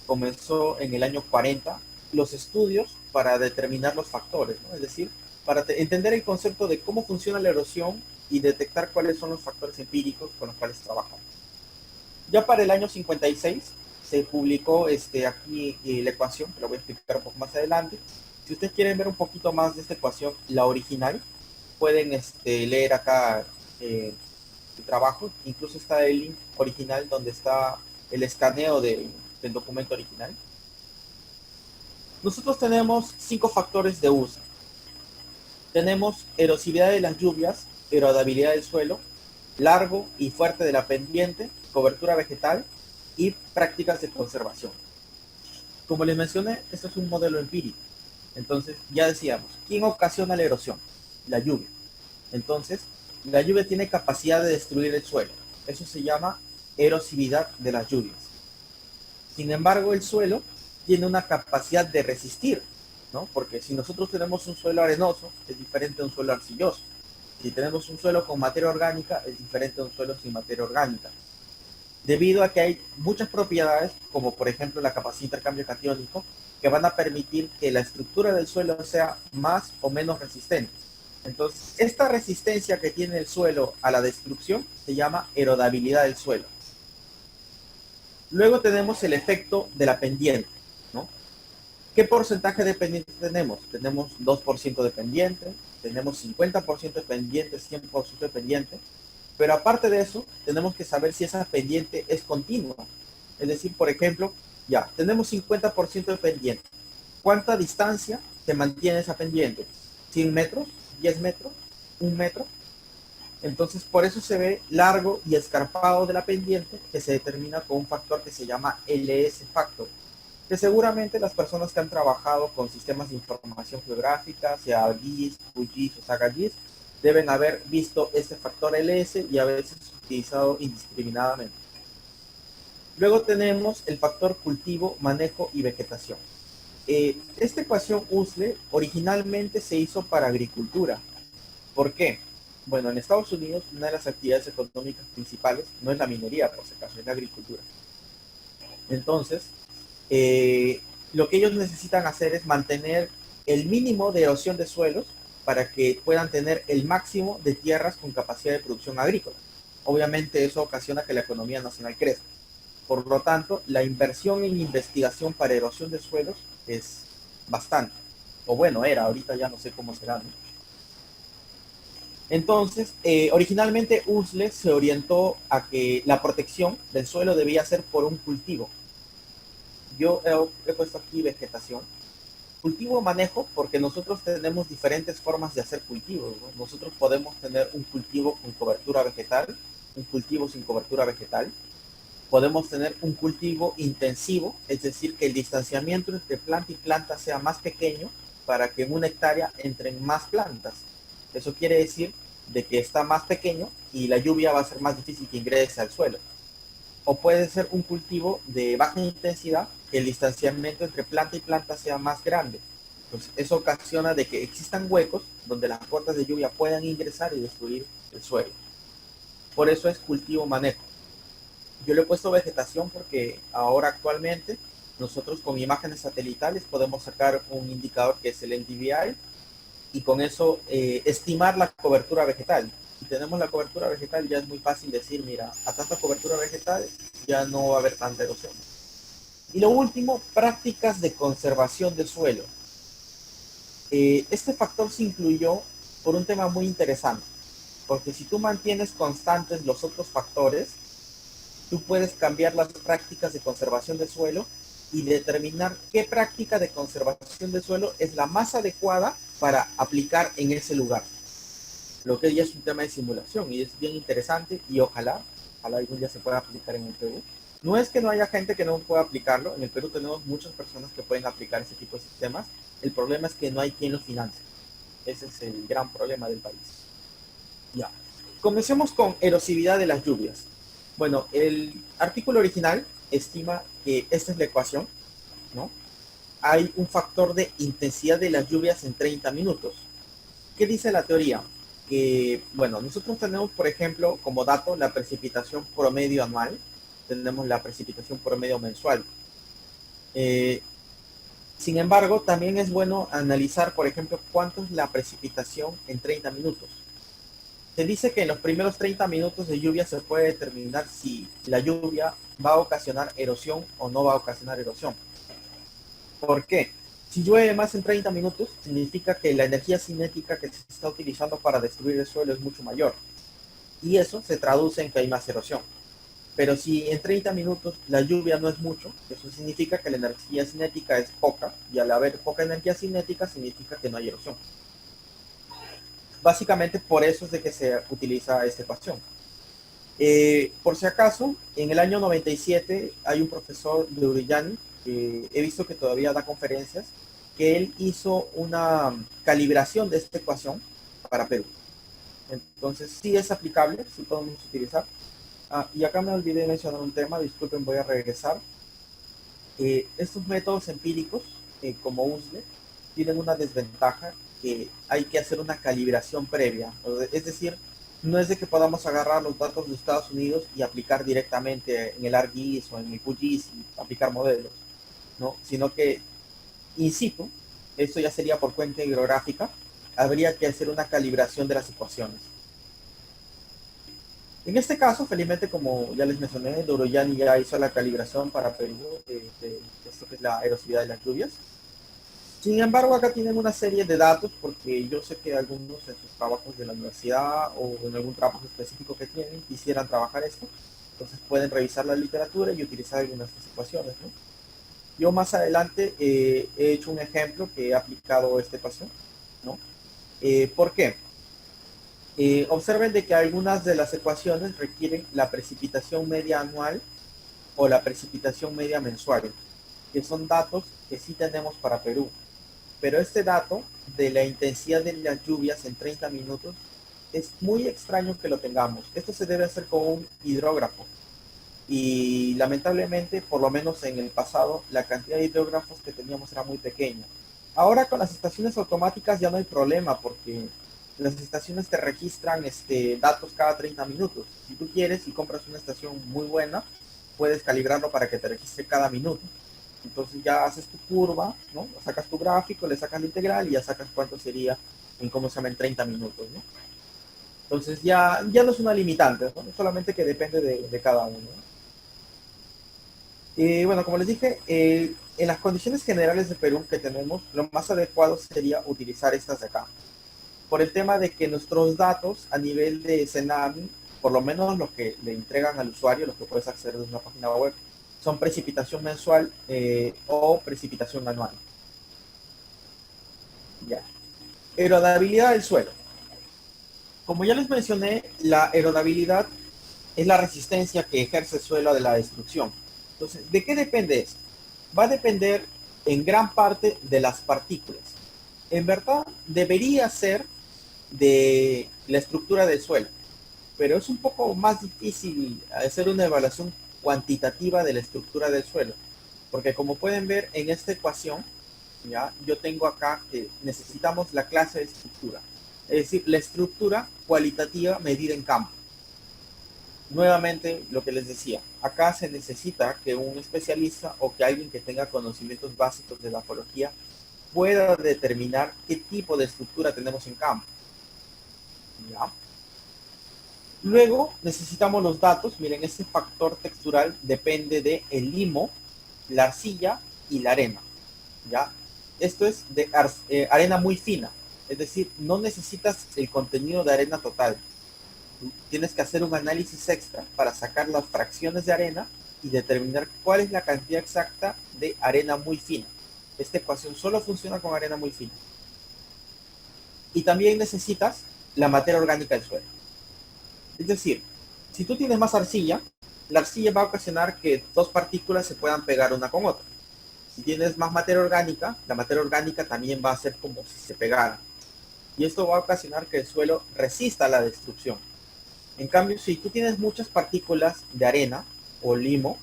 Speaker 3: Comenzó en el año 40 los estudios para determinar los factores, ¿no? Es decir, para entender el concepto de cómo funciona la erosión y detectar cuáles son los factores empíricos con los cuales trabajan. Ya para el año 56 se publicó aquí la ecuación, que lo voy a explicar un poco más adelante. Si ustedes quieren ver un poquito más de esta ecuación, la original, pueden leer acá el trabajo. Incluso está el link original donde está el escaneo del documento original. Nosotros tenemos 5 factores de uso. Tenemos erosividad de las lluvias, erodabilidad del suelo, largo y fuerte de la pendiente, cobertura vegetal y prácticas de conservación. Como les mencioné, esto es un modelo empírico. Entonces, ya decíamos, ¿quién ocasiona la erosión? La lluvia. Entonces, la lluvia tiene capacidad de destruir el suelo. Eso se llama erosividad de las lluvias. Sin embargo, el suelo tiene una capacidad de resistir, ¿no? Porque si nosotros tenemos un suelo arenoso, es diferente a un suelo arcilloso. Si tenemos un suelo con materia orgánica, es diferente a un suelo sin materia orgánica. Debido a que hay muchas propiedades, como por ejemplo la capacidad de intercambio catiónico, que van a permitir que la estructura del suelo sea más o menos resistente. Entonces, esta resistencia que tiene el suelo a la destrucción se llama erodabilidad del suelo. Luego tenemos el efecto de la pendiente, ¿no? ¿Qué porcentaje de pendiente tenemos? Tenemos 2% de pendiente, tenemos 50% de pendiente, 100% de pendiente, pero aparte de eso, tenemos que saber si esa pendiente es continua. Es decir, por ejemplo, ya, tenemos 50% de pendiente. ¿Cuánta distancia se mantiene esa pendiente? ¿100 metros? ¿10 metros? ¿1 metro? Entonces, por eso se ve largo y escarpado de la pendiente, que se determina con un factor que se llama LS factor, que seguramente las personas que han trabajado con sistemas de información geográfica, sea GIS, QGIS o SAGA-GIS, deben haber visto este factor LS y a veces utilizado indiscriminadamente. Luego tenemos el factor cultivo, manejo y vegetación. Esta ecuación USLE originalmente se hizo para agricultura. ¿Por qué? Bueno, en Estados Unidos una de las actividades económicas principales no es la minería, por si acaso, es la agricultura. Entonces, lo que ellos necesitan hacer es mantener el mínimo de erosión de suelos para que puedan tener el máximo de tierras con capacidad de producción agrícola. Obviamente eso ocasiona que la economía nacional crezca. Por lo tanto, la inversión en investigación para erosión de suelos es bastante. O bueno, era, ahorita ya no sé cómo será, ¿no? Entonces, originalmente USLE se orientó a que la protección del suelo debía ser por un cultivo. Yo he puesto aquí vegetación. Cultivo manejo porque nosotros tenemos diferentes formas de hacer cultivos, ¿no? Nosotros podemos tener un cultivo con cobertura vegetal, un cultivo sin cobertura vegetal. Podemos tener un cultivo intensivo, es decir, que el distanciamiento entre planta y planta sea más pequeño para que en una hectárea entren más plantas. Eso quiere decir de que está más pequeño y la lluvia va a ser más difícil que ingrese al suelo. O puede ser un cultivo de baja intensidad, que el distanciamiento entre planta y planta sea más grande. Entonces, eso ocasiona de que existan huecos donde las gotas de lluvia puedan ingresar y destruir el suelo. Por eso es cultivo manejo. Yo le he puesto vegetación porque ahora actualmente nosotros con imágenes satelitales podemos sacar un indicador que es el NDVI y con eso estimar la cobertura vegetal. Si tenemos la cobertura vegetal ya es muy fácil decir, mira, a tanta cobertura vegetal ya no va a haber tanta erosión. Y lo último, prácticas de conservación de suelo. Este factor se incluyó por un tema muy interesante, porque si tú mantienes constantes los otros factores, tú puedes cambiar las prácticas de conservación de suelo y determinar qué práctica de conservación de suelo es la más adecuada para aplicar en ese lugar. Lo que ya es un tema de simulación y es bien interesante y ojalá algún día se pueda aplicar en el Perú. No es que no haya gente que no pueda aplicarlo, en el Perú tenemos muchas personas que pueden aplicar ese tipo de sistemas, el problema es que no hay quien los financie. Ese es el gran problema del país. Ya. Comencemos con erosividad de las lluvias. Bueno, el artículo original estima que esta es la ecuación, ¿no? Hay un factor de intensidad de las lluvias en 30 minutos. ¿Qué dice la teoría? Que, bueno, nosotros tenemos, por ejemplo, como dato, la precipitación promedio anual, tenemos la precipitación promedio mensual. Sin embargo, también es bueno analizar, por ejemplo, cuánto es la precipitación en 30 minutos. Se dice que en los primeros 30 minutos de lluvia se puede determinar si la lluvia va a ocasionar erosión o no va a ocasionar erosión. ¿Por qué? Si llueve más en 30 minutos, significa que la energía cinética que se está utilizando para destruir el suelo es mucho mayor. Y eso se traduce en que hay más erosión. Pero si en 30 minutos la lluvia no es mucho, eso significa que la energía cinética es poca, y al haber poca energía cinética significa que no hay erosión. Básicamente por eso es de que se utiliza esta ecuación. Por si acaso, en el año 97 hay un profesor de Urellani, que he visto que todavía da conferencias, que él hizo una calibración de esta ecuación para Perú. Entonces sí es aplicable, sí podemos utilizar. Y acá me olvidé mencionar un tema, disculpen, voy a regresar. Estos métodos empíricos, como USLE, tienen una desventaja, que hay que hacer una calibración previa. Es decir, no es de que podamos agarrar los datos de Estados Unidos y aplicar directamente en el ArcGIS o en el QGIS y aplicar modelos, ¿no? Sino que in situ, esto ya sería por cuenta hidrográfica, habría que hacer una calibración de las ecuaciones. En este caso, felizmente, como ya les mencioné, Doroyani ya hizo la calibración para Perú de esto que es la erosividad de las lluvias. Sin embargo, acá tienen una serie de datos, porque yo sé que algunos en sus trabajos de la universidad o en algún trabajo específico que tienen quisieran trabajar esto. Entonces pueden revisar la literatura y utilizar algunas de estas ecuaciones, ¿no? Yo más adelante he hecho un ejemplo que he aplicado esta ecuación, ¿no? ¿Por qué? Observen de que algunas de las ecuaciones requieren la precipitación media anual o la precipitación media mensual, que son datos que sí tenemos para Perú. Pero este dato de la intensidad de las lluvias en 30 minutos es muy extraño que lo tengamos. Esto se debe hacer con un hidrógrafo. Y lamentablemente, por lo menos en el pasado, la cantidad de hidrógrafos que teníamos era muy pequeña. Ahora con las estaciones automáticas ya no hay problema, porque las estaciones te registran datos cada 30 minutos. Si tú quieres y compras una estación muy buena, puedes calibrarlo para que te registre cada minuto. Entonces ya haces tu curva, ¿no? Sacas tu gráfico, le sacas la integral y ya sacas cuánto sería en cómo se llama en 30 minutos, ¿no? Entonces ya no es una limitante, ¿no? Solamente que depende de cada uno, ¿no? Bueno, como les dije, en las condiciones generales de Perú que tenemos, lo más adecuado sería utilizar estas de acá. Por el tema de que nuestros datos a nivel de Cenami, por lo menos los que le entregan al usuario, los que puedes acceder desde una página web, son precipitación mensual o precipitación anual. Ya. Erodabilidad del suelo. Como ya les mencioné, la erodabilidad es la resistencia que ejerce el suelo de la destrucción. Entonces, ¿de qué depende esto? Va a depender en gran parte de las partículas. En verdad, debería ser de la estructura del suelo, pero es un poco más difícil hacer una evaluación cuantitativa de la estructura del suelo. Porque como pueden ver en esta ecuación, ¿ya? Yo tengo acá que necesitamos la clase de estructura. Es decir, la estructura cualitativa medida en campo. Nuevamente, lo que les decía, acá se necesita que un especialista o que alguien que tenga conocimientos básicos de la geología pueda determinar qué tipo de estructura tenemos en campo. ¿Ya? Luego necesitamos los datos. Miren, este factor textural depende de el limo, la arcilla y la arena. ¿Ya? Esto es de arena muy fina, es decir, no necesitas el contenido de arena total. Tienes que hacer un análisis extra para sacar las fracciones de arena y determinar cuál es la cantidad exacta de arena muy fina. Esta ecuación solo funciona con arena muy fina. Y también necesitas la materia orgánica del suelo. Es decir, si tú tienes más arcilla, la arcilla va a ocasionar que dos partículas se puedan pegar una con otra. Si tienes más materia orgánica, la materia orgánica también va a ser como si se pegara. Y esto va a ocasionar que el suelo resista la destrucción. En cambio, si tú tienes muchas partículas de arena o limo,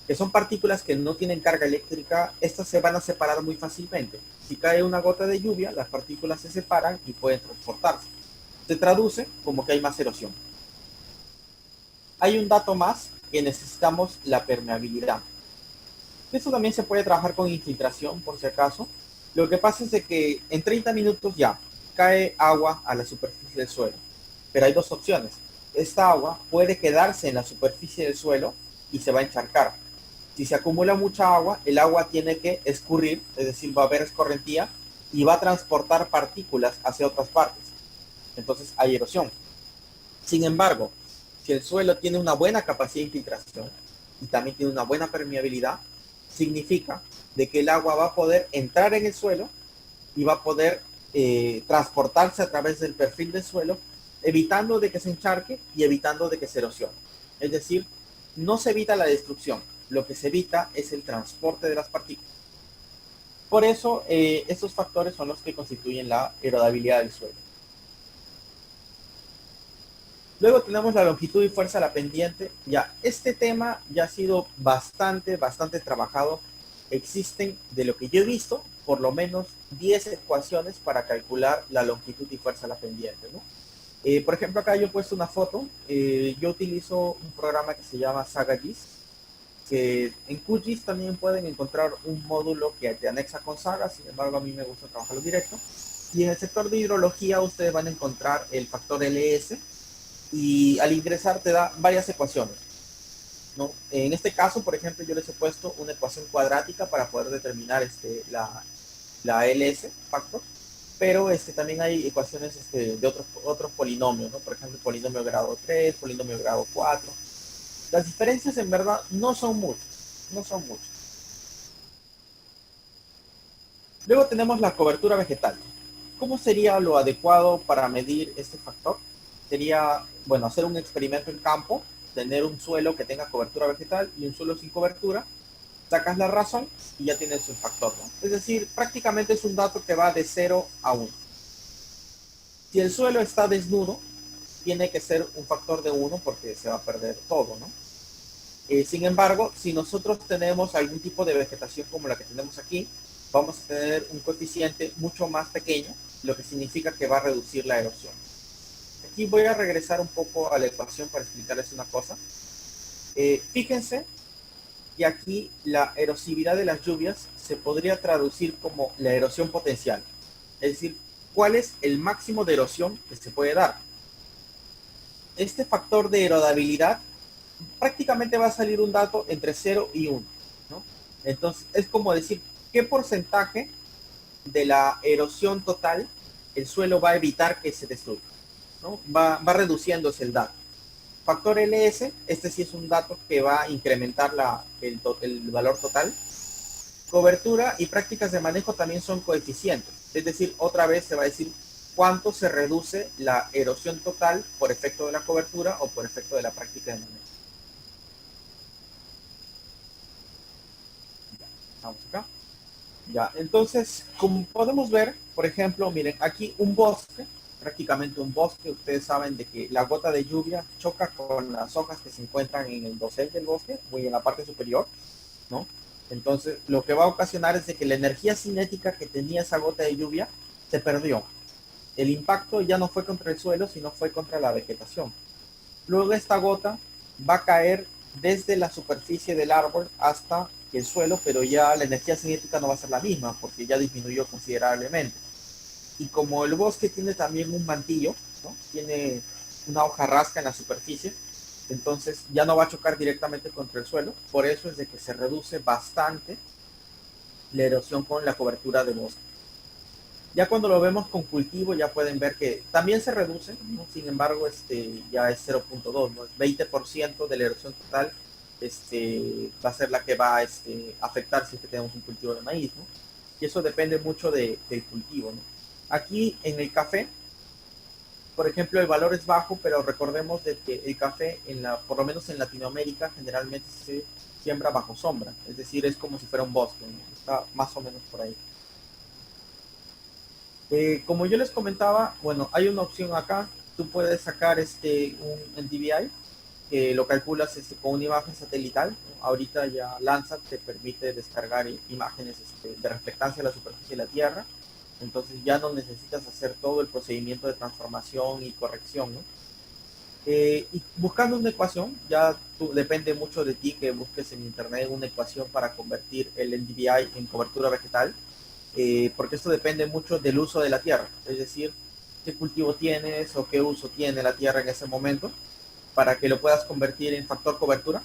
Speaker 3: que son partículas que no tienen carga eléctrica, estas se van a separar muy fácilmente. Si cae una gota de lluvia, las partículas se separan y pueden transportarse. Se traduce como que hay más erosión. Hay un dato más que necesitamos, la permeabilidad. Esto también se puede trabajar con infiltración, por si acaso. Lo que pasa es de que en 30 minutos ya cae agua a la superficie del suelo. Pero hay dos opciones. Esta agua puede quedarse en la superficie del suelo y se va a encharcar. Si se acumula mucha agua, el agua tiene que escurrir, es decir, va a haber escorrentía y va a transportar partículas hacia otras partes. Entonces hay erosión. Sin embargo, si el suelo tiene una buena capacidad de infiltración y también tiene una buena permeabilidad, significa de que el agua va a poder entrar en el suelo y va a poder transportarse a través del perfil del suelo, evitando de que se encharque y evitando de que se erosione. Es decir, no se evita la destrucción, lo que se evita es el transporte de las partículas. Por eso, estos factores son los que constituyen la erodabilidad del suelo. Luego tenemos la longitud y fuerza de la pendiente. Ya, este tema ya ha sido bastante trabajado. Existen, de lo que yo he visto, por lo menos 10 ecuaciones para calcular la longitud y fuerza de la pendiente, ¿no? Por ejemplo, acá yo he puesto una foto. Yo utilizo un programa que se llama SagaGIS, que en QGIS también pueden encontrar un módulo que te anexa con Saga. Sin embargo, a mí me gusta trabajarlo directo. Y en el sector de hidrología ustedes van a encontrar el factor LS, y al ingresar te da varias ecuaciones, ¿no? En este caso, por ejemplo, yo les he puesto una ecuación cuadrática para poder determinar la LS factor, pero también hay ecuaciones de otros polinomios, ¿no? Por ejemplo, polinomio grado 3, polinomio grado 4. Las diferencias en verdad no son muchas. Luego tenemos la cobertura vegetal. ¿Cómo sería lo adecuado para medir este factor? Sería, bueno, hacer un experimento en campo, tener un suelo que tenga cobertura vegetal y un suelo sin cobertura, sacas la razón y ya tienes el factor, ¿no? Es decir, prácticamente es un dato que va de 0 a 1. Si el suelo está desnudo, tiene que ser un factor de 1 porque se va a perder todo, ¿no? Sin embargo, si nosotros tenemos algún tipo de vegetación como la que tenemos aquí, vamos a tener un coeficiente mucho más pequeño, lo que significa que va a reducir la erosión. Aquí voy a regresar un poco a la ecuación para explicarles una cosa. Fíjense que aquí la erosividad de las lluvias se podría traducir como la erosión potencial. Es decir, ¿cuál es el máximo de erosión que se puede dar? Este factor de erodabilidad prácticamente va a salir un dato entre 0 y 1, ¿no? Entonces, es como decir, ¿qué porcentaje de la erosión total el suelo va a evitar que se destruya, ¿no? Va reduciéndose el dato. Factor LS, sí es un dato que va a incrementar el valor total. Cobertura y prácticas de manejo también son coeficientes. Es decir, otra vez se va a decir cuánto se reduce la erosión total por efecto de la cobertura o por efecto de la práctica de manejo. Ya, vamos acá. Ya, entonces, como podemos ver, por ejemplo, miren, aquí un bosque, prácticamente un bosque, ustedes saben de que la gota de lluvia choca con las hojas que se encuentran en el dosel del bosque, muy en la parte superior, ¿no? Entonces, lo que va a ocasionar es de que la energía cinética que tenía esa gota de lluvia se perdió. El impacto ya no fue contra el suelo, sino fue contra la vegetación. Luego esta gota va a caer desde la superficie del árbol hasta el suelo, pero ya la energía cinética no va a ser la misma, porque ya disminuyó considerablemente. Y como el bosque tiene también un mantillo, ¿no? Tiene una hoja rasca en la superficie, entonces ya no va a chocar directamente contra el suelo, por eso es de que se reduce bastante la erosión con la cobertura de bosque. Ya cuando lo vemos con cultivo ya pueden ver que también se reduce, ¿no? Sin embargo ya es 0.2, ¿no? 20% de la erosión total va a ser la que va a afectar si es que tenemos un cultivo de maíz, ¿no? Y eso depende mucho del cultivo, ¿no? Aquí en el café, por ejemplo, el valor es bajo, pero recordemos de que el café, por lo menos en Latinoamérica, generalmente se siembra bajo sombra, es decir, es como si fuera un bosque, ¿no? Está más o menos por ahí. Como yo les comentaba, bueno, hay una opción acá, tú puedes sacar un NDVI, que lo calculas con una imagen satelital, ¿no? Ahorita ya Landsat te permite descargar imágenes de reflectancia de la superficie de la Tierra, entonces ya no necesitas hacer todo el procedimiento de transformación y corrección, ¿no? Y buscando una ecuación, depende mucho de ti que busques en internet una ecuación para convertir el NDVI en cobertura vegetal, porque esto depende mucho del uso de la tierra, es decir, qué cultivo tienes o qué uso tiene la tierra en ese momento, para que lo puedas convertir en factor cobertura,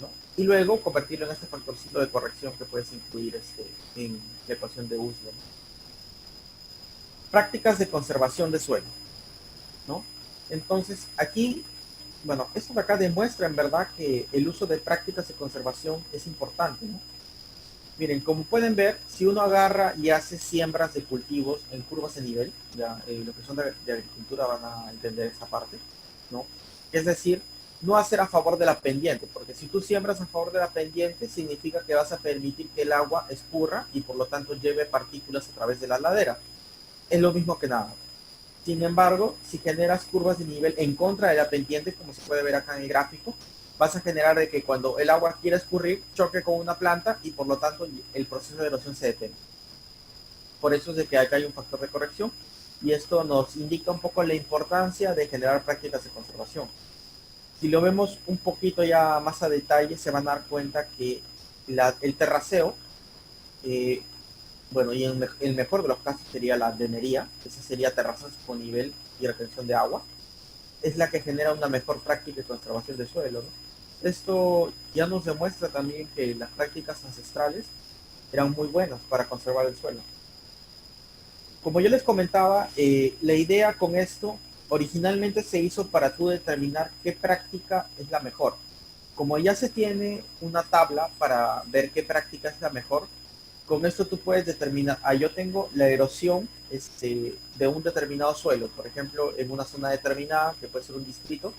Speaker 3: ¿no? Y luego convertirlo en este factorcito de corrección que puedes incluir en la ecuación de uso, ¿no? Prácticas de conservación de suelo, ¿no? Entonces, aquí, bueno, esto de acá demuestra en verdad que el uso de prácticas de conservación es importante, ¿no? Miren, como pueden ver, si uno agarra y hace siembras de cultivos en curvas de nivel, ya los que son de agricultura van a entender esta parte, ¿no? Es decir, no hacer a favor de la pendiente, porque si tú siembras a favor de la pendiente, significa que vas a permitir que el agua escurra y por lo tanto lleve partículas a través de la ladera. Es lo mismo que nada. Sin embargo, si generas curvas de nivel en contra de la pendiente, como se puede ver acá en el gráfico, vas a generar de que cuando el agua quiera escurrir, choque con una planta y por lo tanto el proceso de erosión se detiene. Por eso es de que acá hay un factor de corrección y esto nos indica un poco la importancia de generar prácticas de conservación. Si lo vemos un poquito ya más a detalle, se van a dar cuenta que el terraceo, bueno, y el mejor de los casos sería la drenería, esa sería terrazas con nivel y retención de agua, es la que genera una mejor práctica de conservación del suelo, ¿no? Esto ya nos demuestra también que las prácticas ancestrales eran muy buenas para conservar el suelo. Como yo les comentaba, la idea con esto originalmente se hizo para tú determinar qué práctica es la mejor. Como ya se tiene una tabla para ver qué práctica es la mejor, con esto tú puedes determinar, yo tengo la erosión de un determinado suelo, por ejemplo, en una zona determinada, que puede ser un distrito,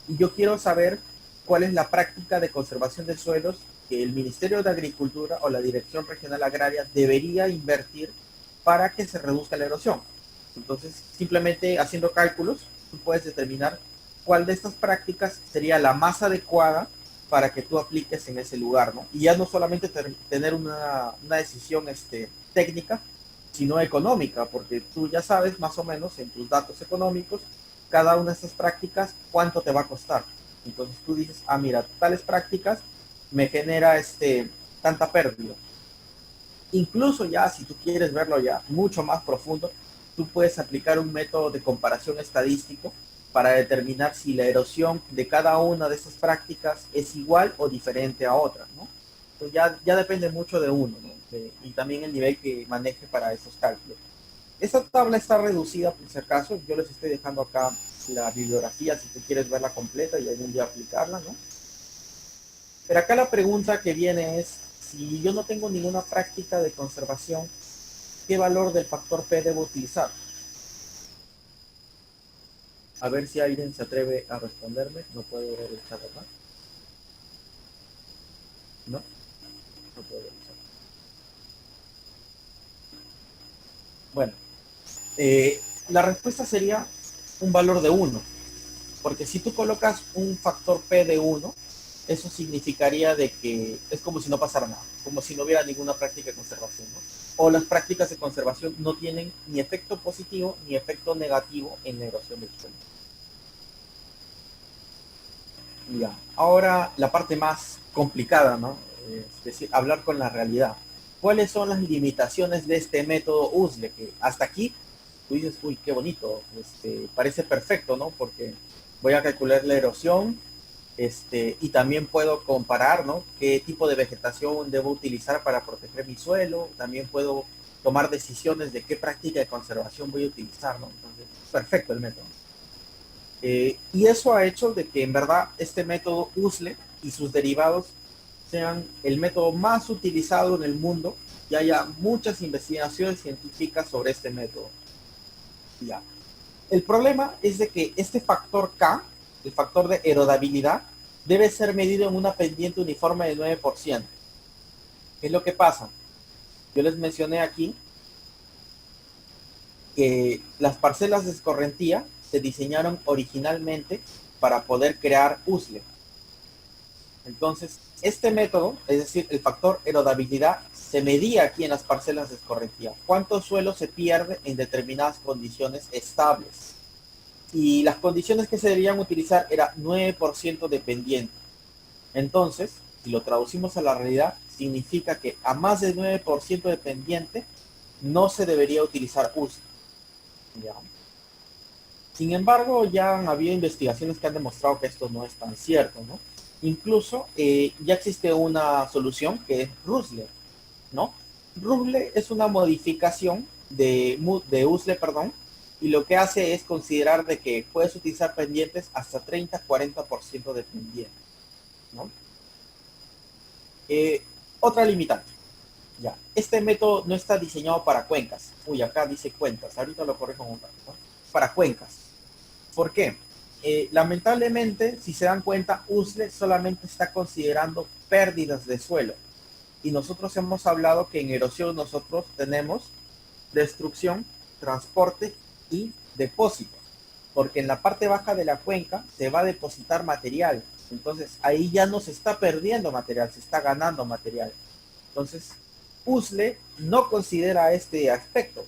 Speaker 3: y yo quiero saber cuál es la práctica de conservación de suelos que el Ministerio de Agricultura o la Dirección Regional Agraria debería invertir para que se reduzca la erosión. Entonces, simplemente haciendo cálculos, tú puedes determinar cuál de estas prácticas sería la más adecuada para que tú apliques en ese lugar, ¿no? Y ya no solamente tener una decisión técnica, sino económica, porque tú ya sabes más o menos en tus datos económicos cada una de estas prácticas cuánto te va a costar. Entonces tú dices, mira, tales prácticas me genera tanta pérdida. Incluso ya si tú quieres verlo ya mucho más profundo, tú puedes aplicar un método de comparación estadístico para determinar si la erosión de cada una de esas prácticas es igual o diferente a otras, ¿no? Entonces ya depende mucho de uno, ¿no? Y también el nivel que maneje para esos cálculos. Esta tabla está reducida por si acaso, yo les estoy dejando acá la bibliografía si tú quieres verla completa y algún día aplicarla, ¿no? Pero acá la pregunta que viene es, si yo no tengo ninguna práctica de conservación, ¿qué valor del factor P debo utilizar? A ver si alguien se atreve a responderme. No puedo ver el chat acá. No, no puedo ver el chat. Bueno, la respuesta sería un valor de 1. Porque si tú colocas un factor P de 1, eso significaría de que es como si no pasara nada, como si no hubiera ninguna práctica de conservación, ¿no? O las prácticas de conservación no tienen ni efecto positivo ni efecto negativo en la erosión del suelo. Ya. Ahora la parte más complicada, ¿no? Es decir, hablar con la realidad. ¿Cuáles son las limitaciones de este método USLE? Que hasta aquí tú dices, uy, qué bonito, parece perfecto, ¿no? Porque voy a calcular la erosión, y también puedo comparar, ¿no? Qué tipo de vegetación debo utilizar para proteger mi suelo. También puedo tomar decisiones de qué práctica de conservación voy a utilizar, ¿no? Entonces, perfecto el método. Y eso ha hecho de que en verdad este método USLE y sus derivados sean el método más utilizado en el mundo y haya muchas investigaciones científicas sobre este método. Ya. El problema es de que este factor K, el factor de erodabilidad, debe ser medido en una pendiente uniforme del 9%. ¿Qué es lo que pasa? Yo les mencioné aquí que las parcelas de escorrentía se diseñaron originalmente para poder crear USLE. Entonces, este método, es decir, el factor erodabilidad, se medía aquí en las parcelas de escorrentía. ¿Cuánto suelo se pierde en determinadas condiciones estables? Y las condiciones que se debían utilizar era 9% de pendiente. Entonces, si lo traducimos a la realidad, significa que a más de 9% de pendiente no se debería utilizar USLE. ¿Ya? Sin embargo, ya han habido investigaciones que han demostrado que esto no es tan cierto, ¿no? Incluso ya existe una solución que es RUSLE, ¿no? RUSLE es una modificación de USLE, perdón, y lo que hace es considerar de que puedes utilizar pendientes hasta 30-40% de pendiente, ¿no? Otra limitante, ya. Este método no está diseñado para cuencas. Uy, acá dice cuencas, ahorita lo corrijo un rato, ¿no? Para cuencas. ¿Por qué? Lamentablemente, si se dan cuenta, USLE solamente está considerando pérdidas de suelo. Y nosotros hemos hablado que en erosión nosotros tenemos destrucción, transporte y depósito. Porque en la parte baja de la cuenca se va a depositar material. Entonces ahí ya no se está perdiendo material, se está ganando material. Entonces, USLE no considera este aspecto.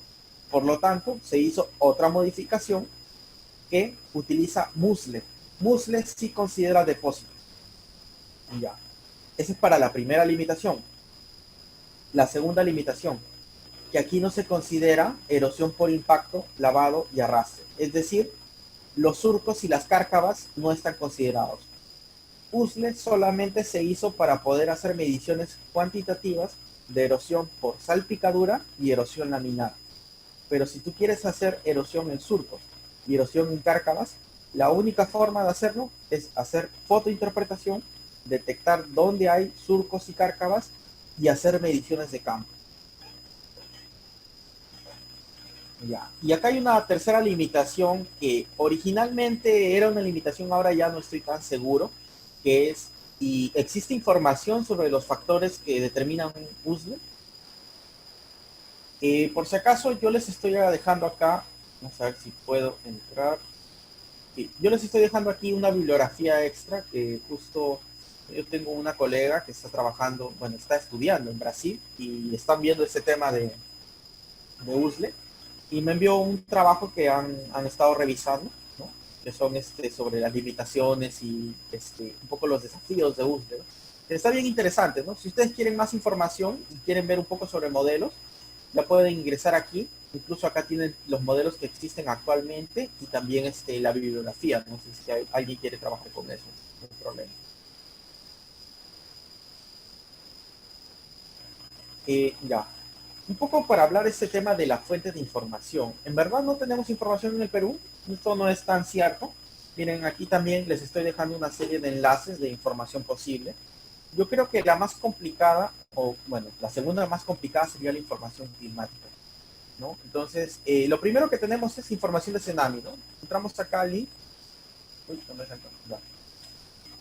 Speaker 3: Por lo tanto, se hizo otra modificación que utiliza MUSLE. MUSLE sí considera depósito. Ya. Esa es para la primera limitación. La segunda limitación, que aquí no se considera erosión por impacto, lavado y arrastre. Es decir, los surcos y las cárcavas no están considerados. USLE solamente se hizo para poder hacer mediciones cuantitativas de erosión por salpicadura y erosión laminar. Pero si tú quieres hacer erosión en surcos y erosión en cárcavas, la única forma de hacerlo es hacer fotointerpretación, detectar dónde hay surcos y cárcavas y hacer mediciones de campo. Ya. Y acá hay una tercera limitación que originalmente era una limitación, ahora ya no estoy tan seguro, que es, y existe información sobre los factores que determinan un USLE. Por si acaso, yo les estoy dejando acá, vamos a ver si puedo entrar. Sí, yo les estoy dejando aquí una bibliografía extra que justo yo tengo una colega que está trabajando, bueno, está estudiando en Brasil y están viendo ese tema de USLE y me envió un trabajo que han estado revisando, ¿no? Que son sobre las limitaciones y un poco los desafíos de USLE, ¿no? Está bien interesante, ¿no? Si ustedes quieren más información y quieren ver un poco sobre modelos, la pueden ingresar aquí. Incluso acá tienen los modelos que existen actualmente y también la bibliografía. No sé si alguien quiere trabajar con eso, no hay problema. Ya. Un poco para hablar este tema de la fuente de información. En verdad no tenemos información en el Perú. Esto no es tan cierto. Miren, aquí también les estoy dejando una serie de enlaces de información posible. Yo creo que la más complicada, o bueno, la segunda más complicada sería la información climática, ¿no? Entonces, lo primero que tenemos es información de Cenami, ¿no? Entramos acá al link. Uy, no me dejan, ya.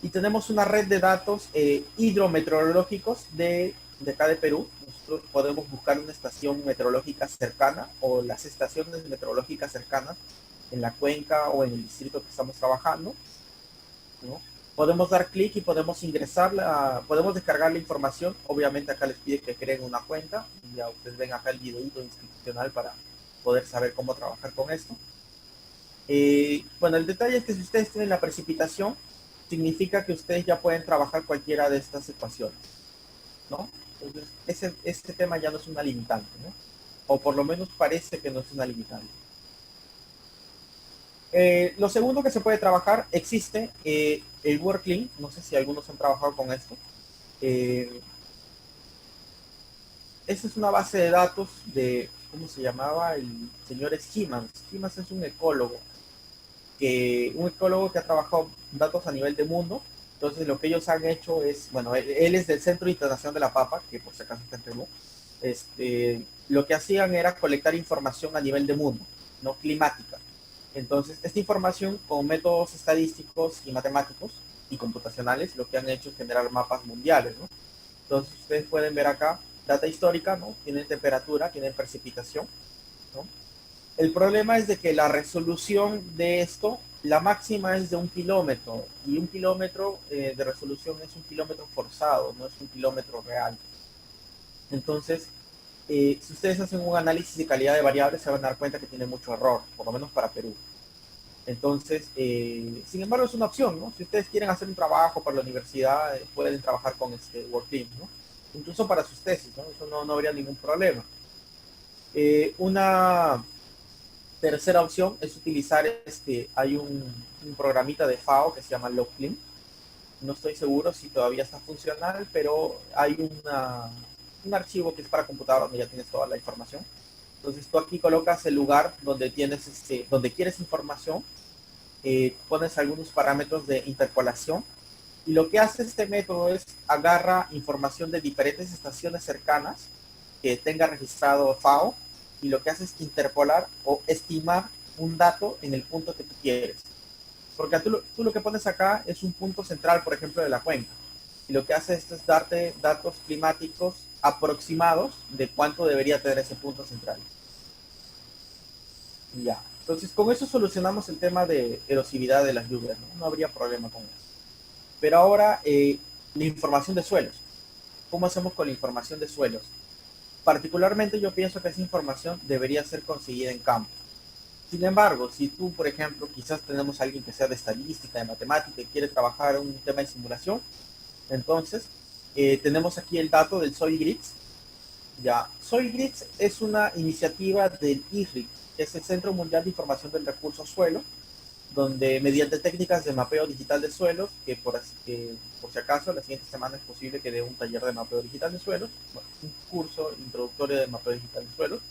Speaker 3: Y tenemos una red de datos hidrometeorológicos de acá de Perú. Nosotros podemos buscar una estación meteorológica cercana o las estaciones meteorológicas cercanas en la cuenca o en el distrito que estamos trabajando, ¿no?
Speaker 5: podemos dar clic y podemos podemos descargar la información. Obviamente acá les pide que creen una cuenta y ya ustedes ven acá el videito institucional para poder saber cómo trabajar con esto. Bueno, el detalle es que si ustedes tienen la precipitación, significa que ustedes ya pueden trabajar cualquiera de estas ecuaciones, ¿no? Entonces, este tema ya no es una limitante, ¿no? O por lo menos parece que no es una limitante. Lo segundo que se puede trabajar, existe el WorkClean, no sé si algunos han trabajado con esto. Esta es una base de datos de, ¿cómo se llamaba? El señor Schimans. Schimans es un ecólogo que ha trabajado datos a nivel de mundo. Entonces lo que ellos han hecho es, bueno, él es del Centro de Internación de la Papa, que por si acaso está en Perú. Lo que hacían era colectar información a nivel de mundo, no climática. Entonces, esta información con métodos estadísticos y matemáticos y computacionales, lo que han hecho es generar mapas mundiales, ¿no? Entonces, ustedes pueden ver acá data histórica, ¿no? Tienen temperatura, tienen precipitación, ¿no? El problema es de que la resolución de esto, la máxima es de 1 kilómetro, y 1 kilómetro de resolución es 1 kilómetro forzado, no es 1 kilómetro real. Entonces, si ustedes hacen un análisis de calidad de variables, se van a dar cuenta que tiene mucho error, por lo menos para Perú. Entonces, sin embargo, es una opción, ¿no? Si ustedes quieren hacer un trabajo para la universidad, pueden trabajar con este WorkClean, ¿no? Incluso para sus tesis, ¿no? Eso no habría ningún problema. Una tercera opción es utilizar hay un programita de FAO que se llama LogClean. No estoy seguro si todavía está funcional, pero hay un archivo que es para computadora donde ya tienes toda la información. Entonces tú aquí colocas el lugar donde tienes donde quieres información, pones algunos parámetros de interpolación, y lo que hace este método es agarra información de diferentes estaciones cercanas que tenga registrado FAO, y lo que hace es interpolar o estimar un dato en el punto que tú quieres. Porque tú lo que pones acá es un punto central, por ejemplo, de la cuenca. Y lo que hace esto es darte datos climáticos aproximados de cuánto debería tener ese punto central. Ya. Entonces, con eso solucionamos el tema de erosividad de las lluvias, ¿no? No habría problema con eso. Pero ahora, la información de suelos. ¿Cómo hacemos con la información de suelos? Particularmente yo pienso que esa información debería ser conseguida en campo. Sin embargo, si tú, por ejemplo, quizás tenemos a alguien que sea de estadística, de matemática y quiere trabajar un tema de simulación, entonces tenemos aquí el dato del Soil Grids. Ya, Soil Grids es una iniciativa del IRRI, que es el Centro Mundial de Información del Recurso Suelo, donde mediante técnicas de mapeo digital de suelos, que por si acaso la siguiente semana es posible que dé un taller de mapeo digital de suelos, bueno, un curso introductorio de mapeo digital de suelos.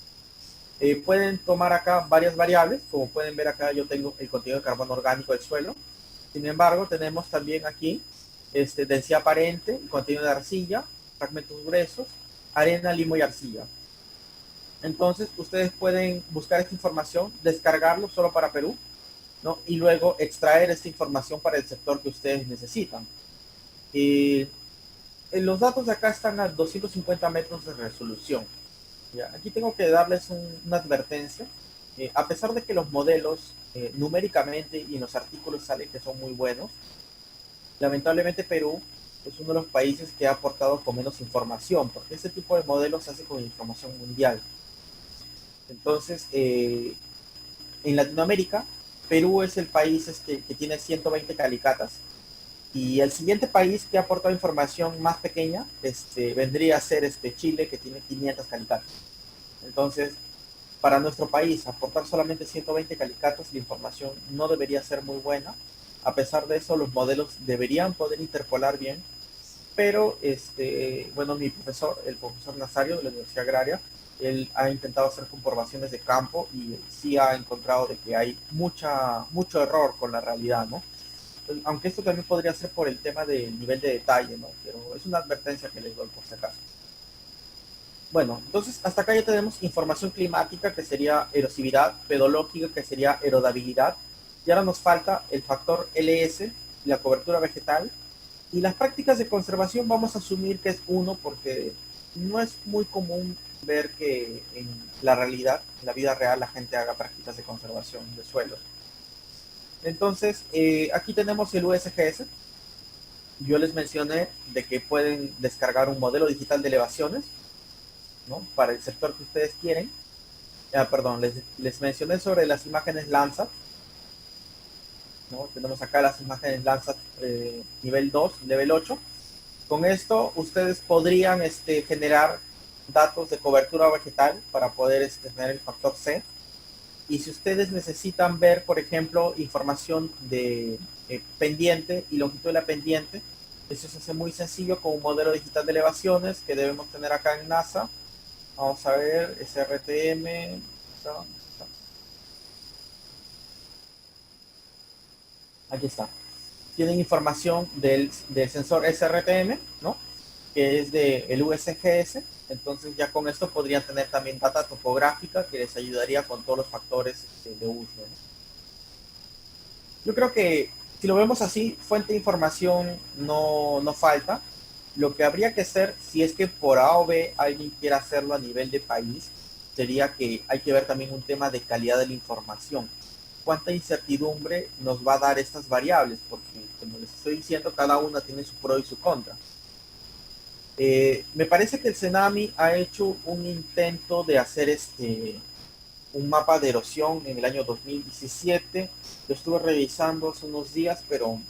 Speaker 5: Pueden tomar acá varias variables, como pueden ver acá yo tengo el contenido de carbono orgánico del suelo. Sin embargo, tenemos también aquí densidad aparente, contenido de arcilla, fragmentos gruesos, arena, limo y arcilla. Entonces, ustedes pueden buscar esta información, descargarlo solo para Perú, ¿no? Y luego extraer esta información para el sector que ustedes necesitan. Los datos de acá están a 250 metros de resolución. ¿Ya? Aquí tengo que darles una advertencia. A pesar de que los modelos numéricamente y en los artículos salen que son muy buenos, lamentablemente Perú es uno de los países que ha aportado con menos información, porque este tipo de modelos se hace con información mundial. Entonces, en Latinoamérica, Perú es el país que tiene 120 calicatas, y el siguiente país que ha aportado información más pequeña vendría a ser Chile, que tiene 500 calicatas. Entonces, para nuestro país, aportar solamente 120 calicatas, la información no debería ser muy buena. A pesar de eso, los modelos deberían poder interpolar bien, pero bueno, mi profesor, el profesor Nazario de la Universidad Agraria, él ha intentado hacer comprobaciones de campo y sí ha encontrado de que hay mucho error con la realidad, ¿no? Aunque esto también podría ser por el tema del nivel de detalle, ¿no? Pero es una advertencia que les doy por si acaso. Bueno, entonces hasta acá ya tenemos información climática, que sería erosividad, pedológica, que sería erodabilidad, y ahora nos falta el factor LS, la cobertura vegetal, y las prácticas de conservación vamos a asumir que es 1, porque no es muy común ver que en la realidad, en la vida real, la gente haga prácticas de conservación de suelos. Entonces, aquí tenemos el USGS, yo les mencioné de que pueden descargar un modelo digital de elevaciones, ¿no? Para el sector que ustedes quieren. Perdón, les mencioné sobre las imágenes Landsat, ¿no? Tenemos acá las imágenes Landsat nivel 2, level 8. Con esto ustedes podrían generar datos de cobertura vegetal para poder tener el factor C. Y si ustedes necesitan ver, por ejemplo, información de pendiente y longitud de la pendiente, eso se hace muy sencillo con un modelo digital de elevaciones que debemos tener acá en NASA. Vamos a ver, SRTM. Aquí está. Tienen información del sensor SRTM, ¿no? Que es del USGS. Entonces ya con esto podrían tener también data topográfica que les ayudaría con todos los factores de uso, ¿no? Yo creo que si lo vemos así, fuente de información no falta. Lo que habría que hacer, si es que por A o B alguien quiera hacerlo a nivel de país, sería que hay que ver también un tema de calidad de la información. ¿Cuánta incertidumbre nos va a dar estas variables? Porque, como les estoy diciendo, cada una tiene su pro y su contra. Me parece que el Cenami ha hecho un intento de hacer un mapa de erosión en el año 2017. Lo estuve revisando hace unos días, pero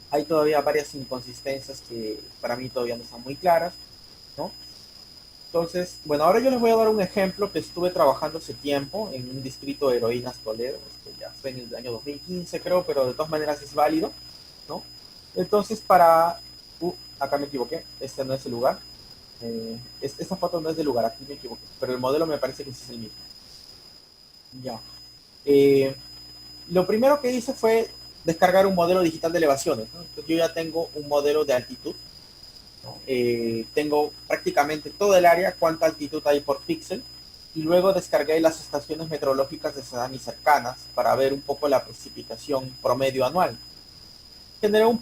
Speaker 5: hay todavía varias inconsistencias que para mí todavía no están muy claras, ¿no? Entonces, bueno, ahora yo les voy a dar un ejemplo que estuve trabajando hace tiempo en un distrito de Heroínas Toledo, ya fue en el año 2015 creo, pero de todas maneras es válido, ¿no? Entonces acá me equivoqué, este no es el lugar, esta foto no es del lugar, aquí me equivoqué, pero el modelo me parece que sí es el mismo. Ya. Lo primero que hice fue descargar un modelo digital de elevaciones, ¿no? Entonces yo ya tengo un modelo de altitud, ¿no? Tengo prácticamente todo el área, cuánta altitud hay por píxel, y luego descargué las estaciones meteorológicas de Cenami cercanas para ver un poco la precipitación promedio anual. Generé una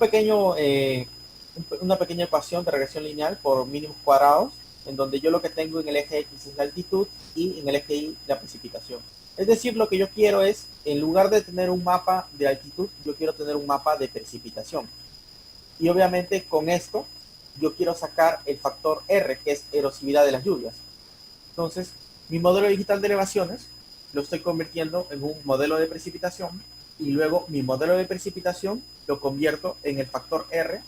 Speaker 5: pequeña ecuación de regresión lineal por mínimos cuadrados, en donde yo lo que tengo en el eje X es la altitud y en el eje Y la precipitación. Es decir, lo que yo quiero es, en lugar de tener un mapa de altitud, yo quiero tener un mapa de precipitación. Y obviamente con esto, yo quiero sacar el factor R, que es erosividad de las lluvias. Entonces, mi modelo digital de elevaciones lo estoy convirtiendo en un modelo de precipitación, y luego mi modelo de precipitación lo convierto en el factor R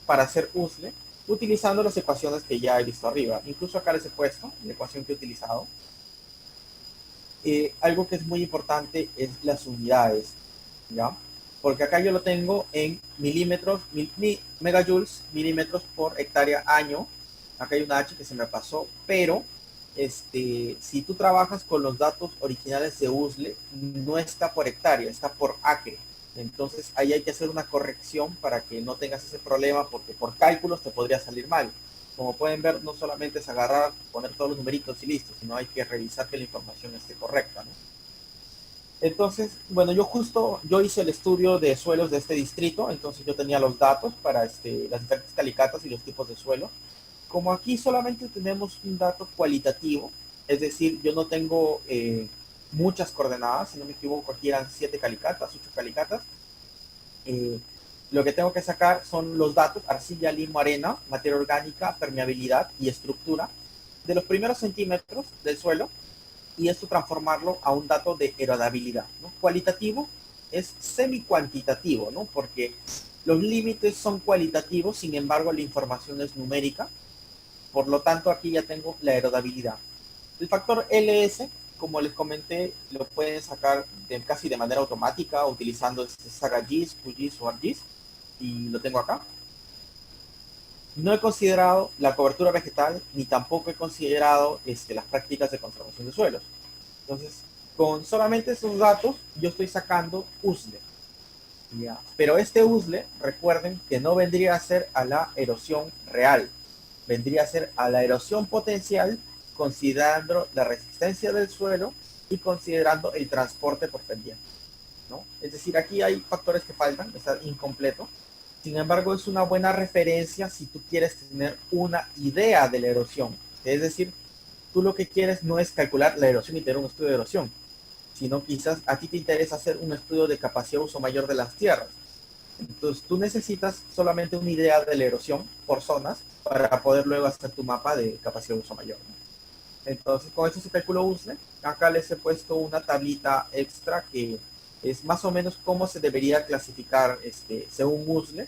Speaker 5: para hacer USLE, utilizando las ecuaciones que ya he visto arriba. Incluso acá les he puesto la ecuación que he utilizado. Algo que es muy importante es las unidades, ¿ya? Porque acá yo lo tengo en milímetros, megajoules, milímetros por hectárea año. Acá hay una H que se me pasó, pero si tú trabajas con los datos originales de USLE, no está por hectárea, está por acre. Entonces ahí hay que hacer una corrección para que no tengas ese problema, porque por cálculos te podría salir mal. Como pueden ver, no solamente es agarrar, poner todos los numeritos y listo, sino hay que revisar que la información esté correcta, ¿no? Entonces, bueno, yo hice el estudio de suelos de este distrito, entonces yo tenía los datos para las diferentes calicatas y los tipos de suelo. Como aquí solamente tenemos un dato cualitativo, es decir, yo no tengo muchas coordenadas, si no me equivoco, aquí eran 7 calicatas, 8 calicatas. Lo que tengo que sacar son los datos: arcilla, limo, arena, materia orgánica, permeabilidad y estructura de los primeros centímetros del suelo, y esto transformarlo a un dato de heredabilidad, ¿no? Cualitativo es semi-cuantitativo, ¿no? Porque los límites son cualitativos, sin embargo la información es numérica. Por lo tanto, aquí ya tengo la heredabilidad. El factor LS, como les comenté, lo pueden sacar casi de manera automática utilizando SagaGIS, QGIS o ArcGIS, y lo tengo acá. No he considerado la cobertura vegetal, ni tampoco he considerado las prácticas de conservación de suelos. Entonces, con solamente esos datos, yo estoy sacando USLE. ¿Ya? Pero este USLE, recuerden que no vendría a ser a la erosión real, vendría a ser a la erosión potencial, considerando la resistencia del suelo y considerando el transporte por pendiente, ¿no? Es decir, aquí hay factores que faltan, está incompleto. Sin embargo, es una buena referencia si tú quieres tener una idea de la erosión. Es decir, tú lo que quieres no es calcular la erosión y tener un estudio de erosión, sino quizás a ti te interesa hacer un estudio de capacidad de uso mayor de las tierras. Entonces tú necesitas solamente una idea de la erosión por zonas para poder luego hacer tu mapa de capacidad de uso mayor, ¿no? Entonces con esto se calcula USLE. Acá les he puesto una tablita extra que es más o menos cómo se debería clasificar según USLE.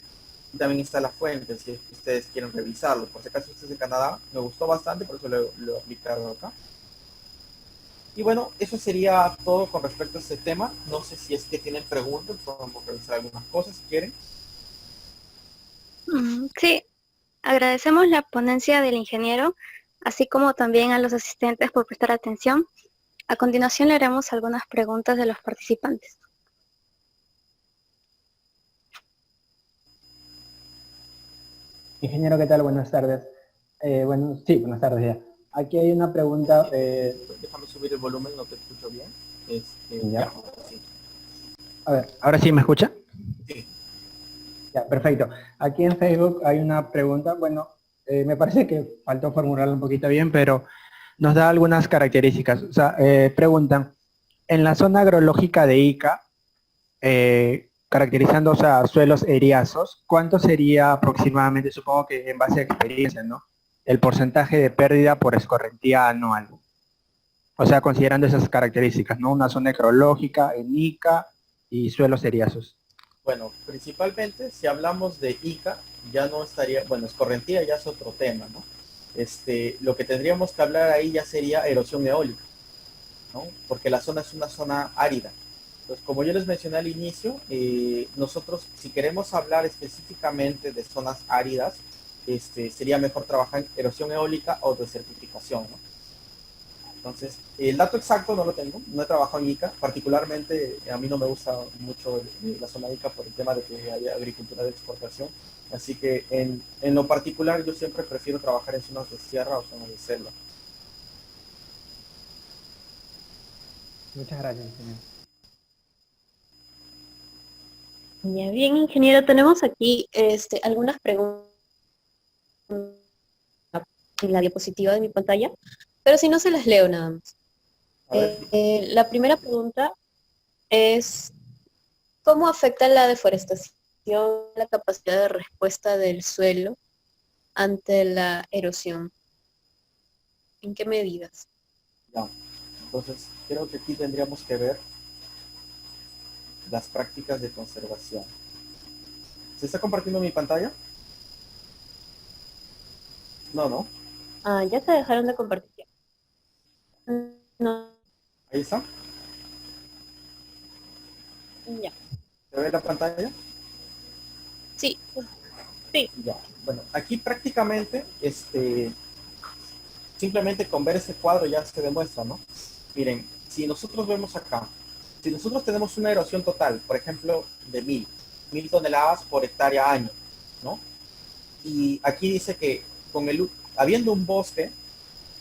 Speaker 5: Y también está la fuente, si ustedes quieren revisarlo. Por si acaso ustedes de Canadá, me gustó bastante, por eso lo he aplicado acá. Y bueno, eso sería todo con respecto a este tema. No sé si es que tienen preguntas, podemos revisar algunas cosas si quieren.
Speaker 2: Sí, agradecemos la ponencia del ingeniero, así como también a los asistentes por prestar atención. A continuación le haremos algunas preguntas de los participantes.
Speaker 4: Ingeniero, ¿qué tal? Buenas tardes. Bueno, sí, buenas tardes ya. Aquí hay una pregunta.
Speaker 5: Déjame subir el volumen, no te escucho bien.
Speaker 4: Ya.
Speaker 5: Sí.
Speaker 4: A ver, ¿ahora sí me escucha?
Speaker 5: Sí.
Speaker 4: Ya, perfecto. Aquí en Facebook hay una pregunta. Bueno, me parece que faltó formularla un poquito bien, pero nos da algunas características. O sea, preguntan, en la zona agrológica de Ica, caracterizando, o sea, suelos eriazos, ¿cuánto sería aproximadamente, supongo que en base a experiencia, ¿no? El porcentaje de pérdida por escorrentía anual. O sea, considerando esas características, ¿no? Una zona ecológica en Ica y suelos eriazos.
Speaker 5: Bueno, principalmente si hablamos de Ica, ya no estaría, bueno, escorrentía ya es otro tema, ¿no? Lo que tendríamos que hablar ahí ya sería erosión eólica, ¿no? Porque la zona es una zona árida. Entonces, como yo les mencioné al inicio, nosotros si queremos hablar específicamente de zonas áridas, sería mejor trabajar en erosión eólica o desertificación, ¿no? Entonces, el dato exacto no lo tengo, no he trabajado en Ica, particularmente a mí no me gusta mucho la zona de Ica por el tema de que hay agricultura de exportación, así que en lo particular yo siempre prefiero trabajar en zonas de sierra o zonas de selva.
Speaker 4: Muchas gracias, ingeniero.
Speaker 1: Ya bien, ingeniero, tenemos aquí algunas preguntas en la diapositiva de mi pantalla, pero si no se las leo nada más.
Speaker 5: A ver,
Speaker 1: La primera pregunta es, ¿cómo afecta la deforestación la capacidad de respuesta del suelo ante la erosión? ¿En qué medidas?
Speaker 5: ya. Entonces, creo que aquí tendríamos que ver las prácticas de conservación. ¿Se está compartiendo mi pantalla? No, no.
Speaker 1: Ah, ya se dejaron de compartir. Ya. No,
Speaker 5: Ahí está.
Speaker 1: ya.
Speaker 5: ¿Se ve la pantalla?
Speaker 1: Sí, sí.
Speaker 5: Ya. Bueno, aquí prácticamente, simplemente con ver ese cuadro ya se demuestra, ¿no? Miren, si nosotros vemos acá, si nosotros tenemos una erosión total, por ejemplo, de 1000 toneladas por hectárea año, ¿no? Y aquí dice que habiendo un bosque,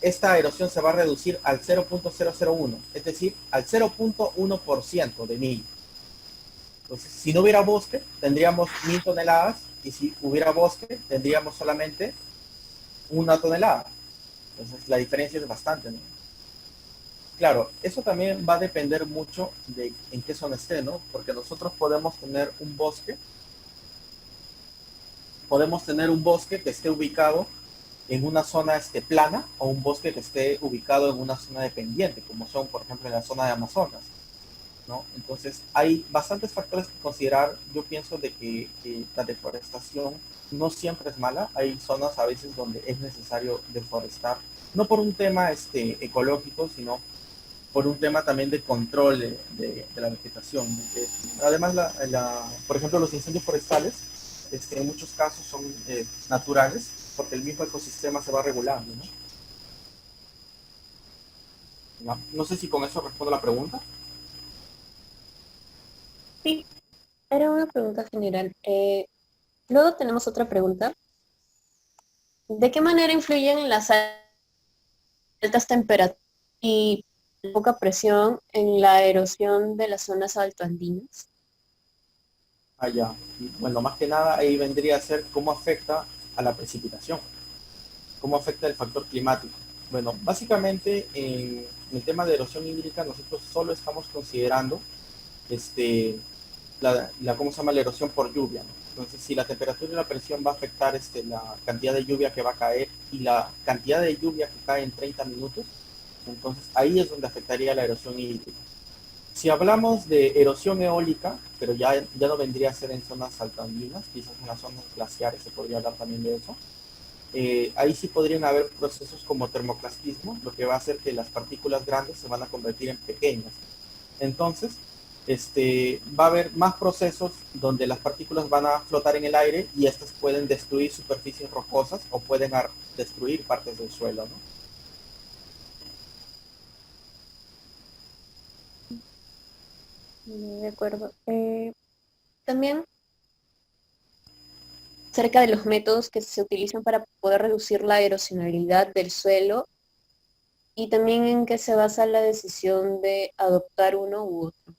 Speaker 5: esta erosión se va a reducir al 0.001, es decir, al 0.1% de 1000. Entonces, si no hubiera bosque, tendríamos 1000 toneladas, y si hubiera bosque, tendríamos solamente 1 tonelada. Entonces, la diferencia es bastante, ¿no? Claro, eso también va a depender mucho de en qué zona esté, ¿no? Porque nosotros podemos tener un bosque que esté ubicado en una zona plana o un bosque que esté ubicado en una zona de pendiente, como son, por ejemplo, en la zona de Amazonas, ¿no? Entonces, hay bastantes factores que considerar. Yo pienso de que la deforestación no siempre es mala. Hay zonas a veces donde es necesario deforestar, no por un tema ecológico, sino por un tema también de control de la vegetación, ¿no? Además, por ejemplo, los incendios forestales, en muchos casos son naturales, porque el mismo ecosistema se va regulando, ¿no? ¿No? No sé si con eso respondo la pregunta.
Speaker 1: Sí, era una pregunta general. Luego tenemos otra pregunta. ¿De qué manera influyen las altas temperaturas y poca presión en la erosión de las zonas altoandinas?
Speaker 5: Allá. Y bueno, más que nada ahí vendría a ser cómo afecta a la precipitación, cómo afecta el factor climático. Bueno, básicamente en el tema de erosión hídrica nosotros solo estamos considerando este, ¿cómo se llama? La erosión por lluvia, ¿no? Entonces, si la temperatura y la presión va a afectar la cantidad de lluvia que va a caer y la cantidad de lluvia que cae en 30 minutos, entonces ahí es donde afectaría la erosión hídrica. Si hablamos de erosión eólica, pero ya no vendría a ser en zonas altoandinas, quizás en las zonas glaciares se podría hablar también de eso. Ahí sí podrían haber procesos como termoclastismo, lo que va a hacer que las partículas grandes se van a convertir en pequeñas. Entonces, va a haber más procesos donde las partículas van a flotar en el aire y estas pueden destruir superficies rocosas o pueden destruir partes del suelo, ¿no?
Speaker 1: De acuerdo. También acerca de los métodos que se utilizan para poder reducir la erosionalidad del suelo y también en qué se basa la decisión de adoptar uno u otro.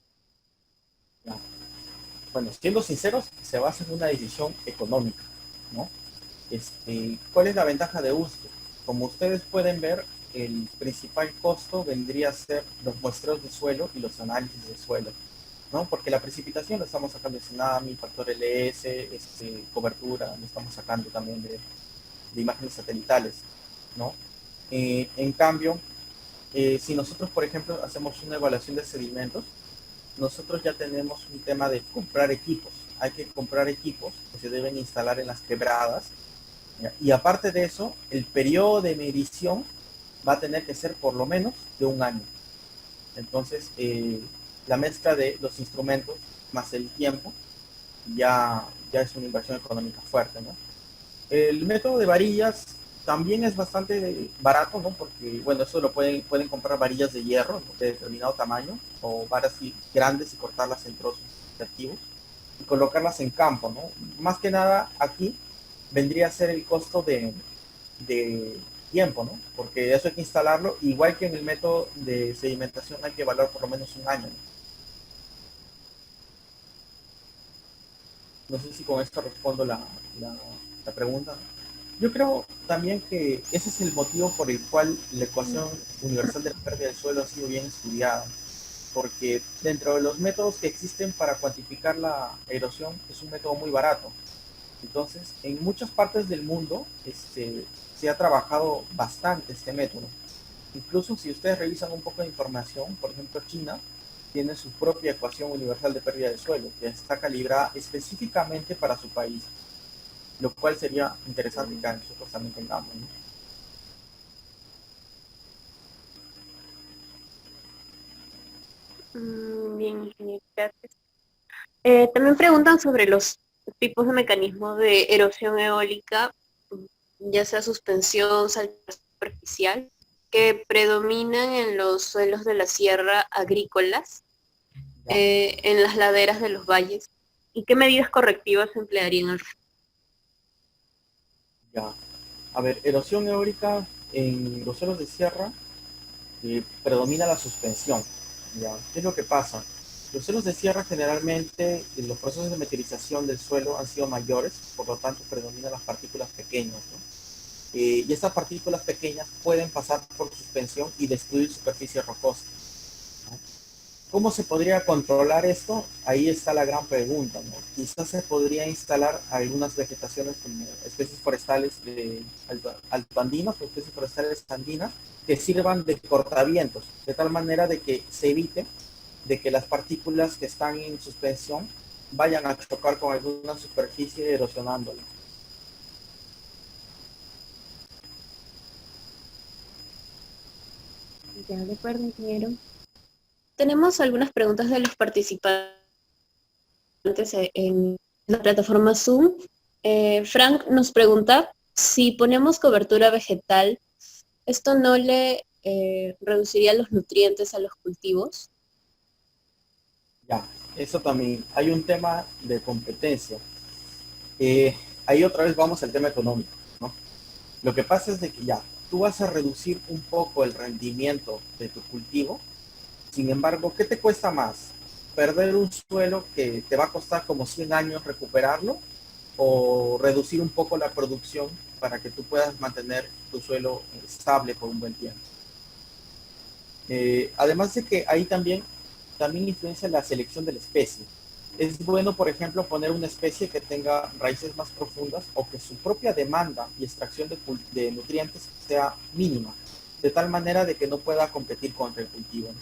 Speaker 5: Bueno, siendo sinceros, se basa en una decisión económica, ¿no? ¿Cuál es la ventaja de uso? Como ustedes pueden ver, el principal costo vendría a ser los muestreos de suelo y los análisis de suelo, ¿no? Porque la precipitación la estamos sacando de tsunami, factor LS, cobertura, lo estamos sacando también de imágenes satelitales, ¿no? En cambio, si nosotros, por ejemplo, hacemos una evaluación de sedimentos, nosotros ya tenemos un tema de comprar equipos. Hay que comprar equipos que se deben instalar en las quebradas. ¿Ya? Y aparte de eso, el periodo de medición va a tener que ser por lo menos de un año. Entonces, la mezcla de los instrumentos más el tiempo ya es una inversión económica fuerte, ¿no? El método de varillas también es bastante barato, ¿no? Porque, bueno, eso lo pueden comprar varillas de hierro, ¿no? De determinado tamaño, o varas grandes y cortarlas en trozos activos y colocarlas en campo, ¿no? Más que nada aquí vendría a ser el costo de tiempo, ¿no? Porque eso hay que instalarlo, igual que en el método de sedimentación hay que evaluar por lo menos un año, ¿no? No sé si con esto respondo la pregunta, ¿no? Yo creo también que ese es el motivo por el cual la ecuación universal de la pérdida del suelo ha sido bien estudiada, porque dentro de los métodos que existen para cuantificar la erosión es un método muy barato. Entonces, en muchas partes del mundo se ha trabajado bastante este método. Incluso si ustedes revisan un poco de información, por ejemplo, China tiene su propia ecuación universal de pérdida de suelo, que está calibrada específicamente para su país, lo cual sería interesante que nosotros también tengamos, ¿no?
Speaker 1: Bien, ingeniero, gracias. También preguntan sobre los tipos de mecanismos de erosión eólica, ya sea suspensión, saltación superficial, que predominan en los suelos de la sierra agrícolas,
Speaker 5: ¿Ya?
Speaker 1: en las laderas de los valles, y qué medidas correctivas se emplearían al respecto.
Speaker 5: Ya. A ver, erosión eólica en los suelos de sierra predomina la suspensión. ¿Ya? ¿Qué es lo que pasa? Los suelos de sierra generalmente, los procesos de meteorización del suelo han sido mayores, por lo tanto predominan las partículas pequeñas, ¿no? Y estas partículas pequeñas pueden pasar por suspensión y destruir superficies rocosas, ¿no? ¿Cómo se podría controlar esto? Ahí está la gran pregunta, ¿no? Quizás se podría instalar algunas vegetaciones como especies forestales altoandinas o especies forestales andinas que sirvan de cortavientos, de tal manera de que se evite de que las partículas que están en suspensión vayan a chocar con alguna superficie erosionándola.
Speaker 1: Ya, de acuerdo, ingeniero. Tenemos algunas preguntas de los participantes en la plataforma Zoom. Frank nos pregunta si ponemos cobertura vegetal, ¿esto no le reduciría los nutrientes a los cultivos?
Speaker 5: Ya, eso también. Hay un tema de competencia. Ahí otra vez vamos al tema económico, ¿no? Lo que pasa es de que ya, tú vas a reducir un poco el rendimiento de tu cultivo. Sin embargo, ¿qué te cuesta más? ¿Perder un suelo que te va a costar como 100 años recuperarlo? ¿O reducir un poco la producción para que tú puedas mantener tu suelo estable por un buen tiempo? Además de que ahí también influencia la selección de la especie. es bueno, por ejemplo, poner una especie que tenga raíces más profundas o que su propia demanda y extracción de nutrientes sea mínima, de tal manera de que no pueda competir contra el cultivo, ¿no?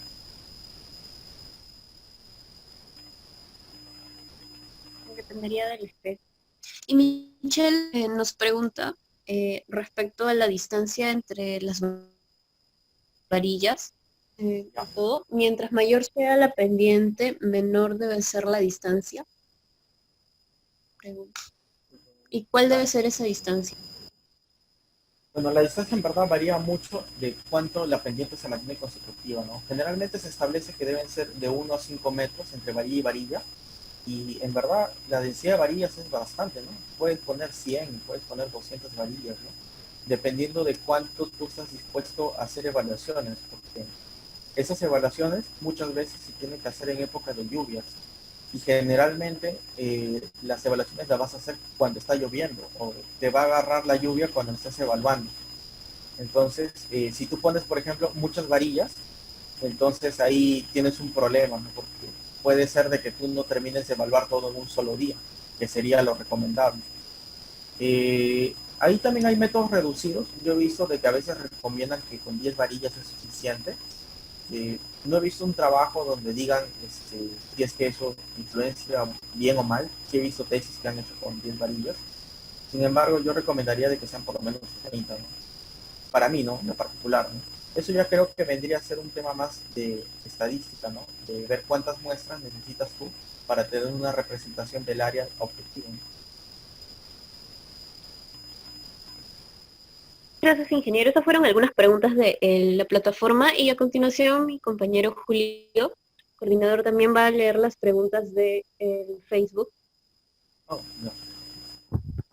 Speaker 1: Dependería del especie. Y Michelle nos pregunta respecto a la distancia entre las varillas y todo. Mientras mayor sea la pendiente, menor debe ser la distancia. Pregunta. ¿Y cuál debe ser esa distancia?
Speaker 5: Bueno, la distancia en verdad varía mucho de cuánto la pendiente se mantiene consecutiva, ¿no? Generalmente se establece que deben ser de 1 a 5 metros entre varilla y varilla, y en verdad la densidad de varillas es bastante, ¿no? Puedes poner 100, puedes poner 200 varillas, ¿no? Dependiendo de cuánto tú estás dispuesto a hacer evaluaciones, porque esas evaluaciones muchas veces se tienen que hacer en época de lluvias, y generalmente las evaluaciones las vas a hacer cuando está lloviendo, o te va a agarrar la lluvia cuando estás evaluando. Entonces, si tú pones, por ejemplo, muchas varillas, entonces ahí tienes un problema, ¿no? Porque puede ser de que tú no termines de evaluar todo en un solo día, que sería lo recomendable. Ahí también hay métodos reducidos. Yo he visto de que a veces recomiendan que con 10 varillas es suficiente. No he visto un trabajo donde digan si es que eso influencia bien o mal. Sí he visto tesis que han hecho con 10 varillas. Sin embargo, yo recomendaría de que sean por lo menos 30, ¿no? Para mí, ¿no? En particular, ¿no? Eso ya creo que vendría a ser un tema más de estadística, ¿no? De ver cuántas muestras necesitas tú para tener una representación del área objetiva, ¿no?
Speaker 1: Gracias, ingeniero. Esas fueron algunas preguntas de la plataforma y a continuación mi compañero Julio, coordinador, también va a leer las preguntas de Facebook.
Speaker 5: Oh, no.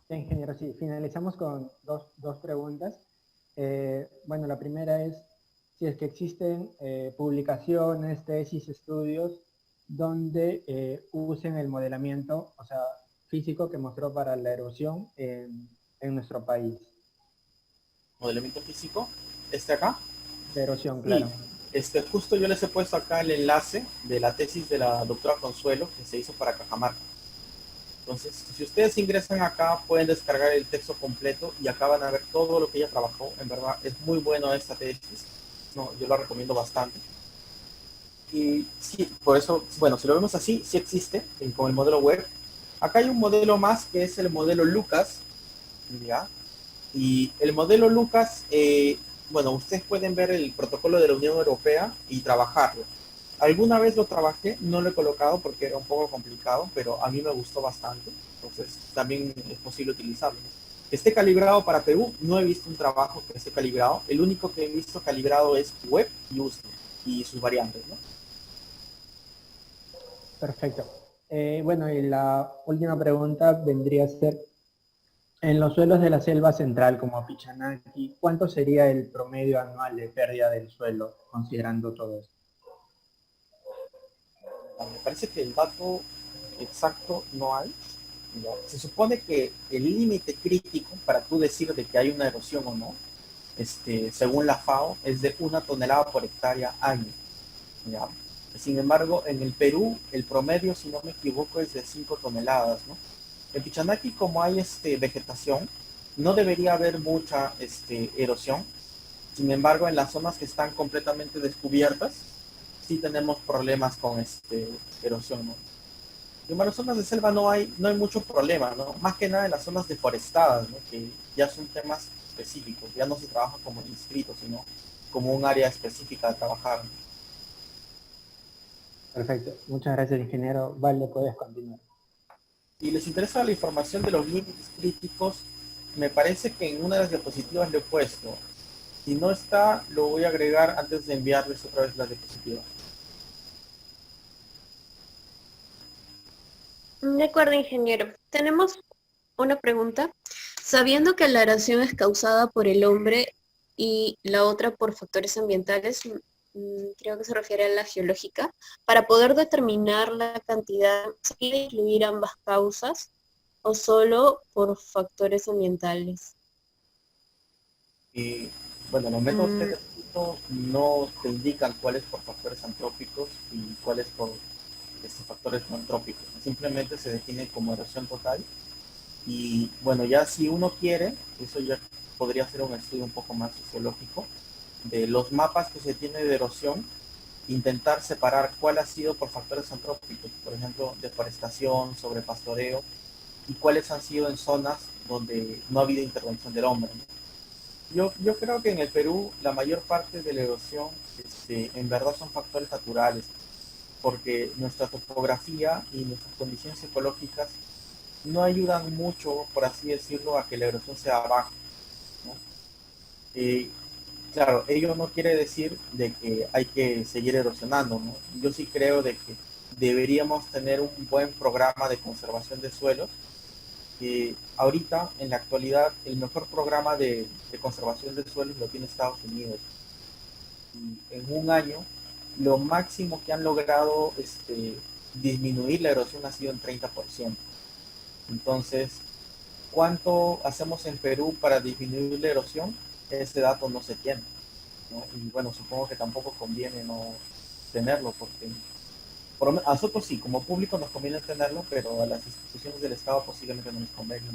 Speaker 4: Sí, ingeniero, sí, finalizamos con dos preguntas. Bueno, la primera es si es que existen publicaciones, tesis, estudios donde usen el modelamiento, o sea, físico que mostró para la erosión en nuestro país.
Speaker 5: Modelamiento físico, acá.
Speaker 4: De erosión,
Speaker 5: Sí,
Speaker 4: claro.
Speaker 5: justo yo les he puesto acá el enlace de la tesis de la doctora Consuelo que se hizo para Cajamarca. Entonces, si ustedes ingresan acá, pueden descargar el texto completo y acá van a ver todo lo que ella trabajó. En verdad, es muy bueno esta tesis. No, yo la recomiendo bastante. Y sí, por eso, bueno, si lo vemos así, sí existe con el modelo web. Acá hay un modelo más que es el modelo Lucas, ¿ya? Y el modelo Lucas, bueno, ustedes pueden ver el protocolo de la Unión Europea y trabajarlo. Alguna vez lo trabajé, no lo he colocado porque era un poco complicado, pero a mí me gustó bastante. Entonces también es posible utilizarlo. Que esté calibrado para Perú, no he visto un trabajo que esté calibrado. El único que he visto calibrado es web y USNE y sus variantes, ¿no?
Speaker 4: Perfecto. Bueno, y la última pregunta vendría a ser, en los suelos de la selva central, como Pichanaki, ¿cuánto sería el promedio anual de pérdida del suelo, considerando todo esto?
Speaker 5: Me parece que el dato exacto no hay. ¿Ya? Se supone que el límite crítico para tú decir de que hay una erosión o no, según la FAO, es de 1 tonelada por hectárea año. ¿Ya? Sin embargo, en el Perú, el promedio, si no me equivoco, es de 5 toneladas, ¿no? En Pichanaki, como hay vegetación, no debería haber mucha erosión. Sin embargo, en las zonas que están completamente descubiertas, sí tenemos problemas con erosión, ¿no? En las zonas de selva no hay mucho problema, ¿no? Más que nada en las zonas deforestadas, ¿no? Que ya son temas específicos, ya no se trabaja como distrito, sino como un área específica de trabajar, ¿no?
Speaker 4: Perfecto. Muchas gracias, ingeniero. Vale, puedes continuar.
Speaker 5: Si les interesa la información de los límites críticos, me parece que en una de las diapositivas lo he puesto. Si no está, lo voy a agregar antes de enviarles otra vez las diapositivas.
Speaker 1: De acuerdo, ingeniero. Tenemos una pregunta. Sabiendo que la erosión es causada por el hombre y la otra por factores ambientales, creo que se refiere a la geológica, para poder determinar la cantidad, ¿se quiere incluir ambas causas o solo por factores ambientales?
Speaker 5: Y bueno, los métodos que
Speaker 1: Mm,
Speaker 5: te explico no te indican cuáles por factores antrópicos y cuáles por factores no antrópicos. Simplemente se define como erosión total. Y bueno, ya si uno quiere, eso ya podría ser un estudio un poco más sociológico de los mapas que se tiene de erosión, intentar separar cuál ha sido por factores antrópicos, por ejemplo, deforestación, sobrepastoreo, y cuáles han sido en zonas donde no ha habido intervención del hombre, ¿no? Yo creo que en el Perú la mayor parte de la erosión en verdad son factores naturales, porque nuestra topografía y nuestras condiciones ecológicas no ayudan mucho, por así decirlo, a que la erosión sea baja, ¿no? Claro, ello no quiere decir de que hay que seguir erosionando, ¿no? Yo sí creo de que deberíamos tener un buen programa de conservación de suelos. Ahorita, en la actualidad, el mejor programa de conservación de suelos lo tiene Estados Unidos. Y en un año, lo máximo que han logrado disminuir la erosión ha sido en 30%. Entonces, ¿cuánto hacemos en Perú para disminuir la erosión? Ese dato no se tiene, ¿no? Y bueno, supongo que tampoco conviene no tenerlo, porque a nosotros sí, como público nos conviene tenerlo, pero a las instituciones del Estado posiblemente no nos convenga.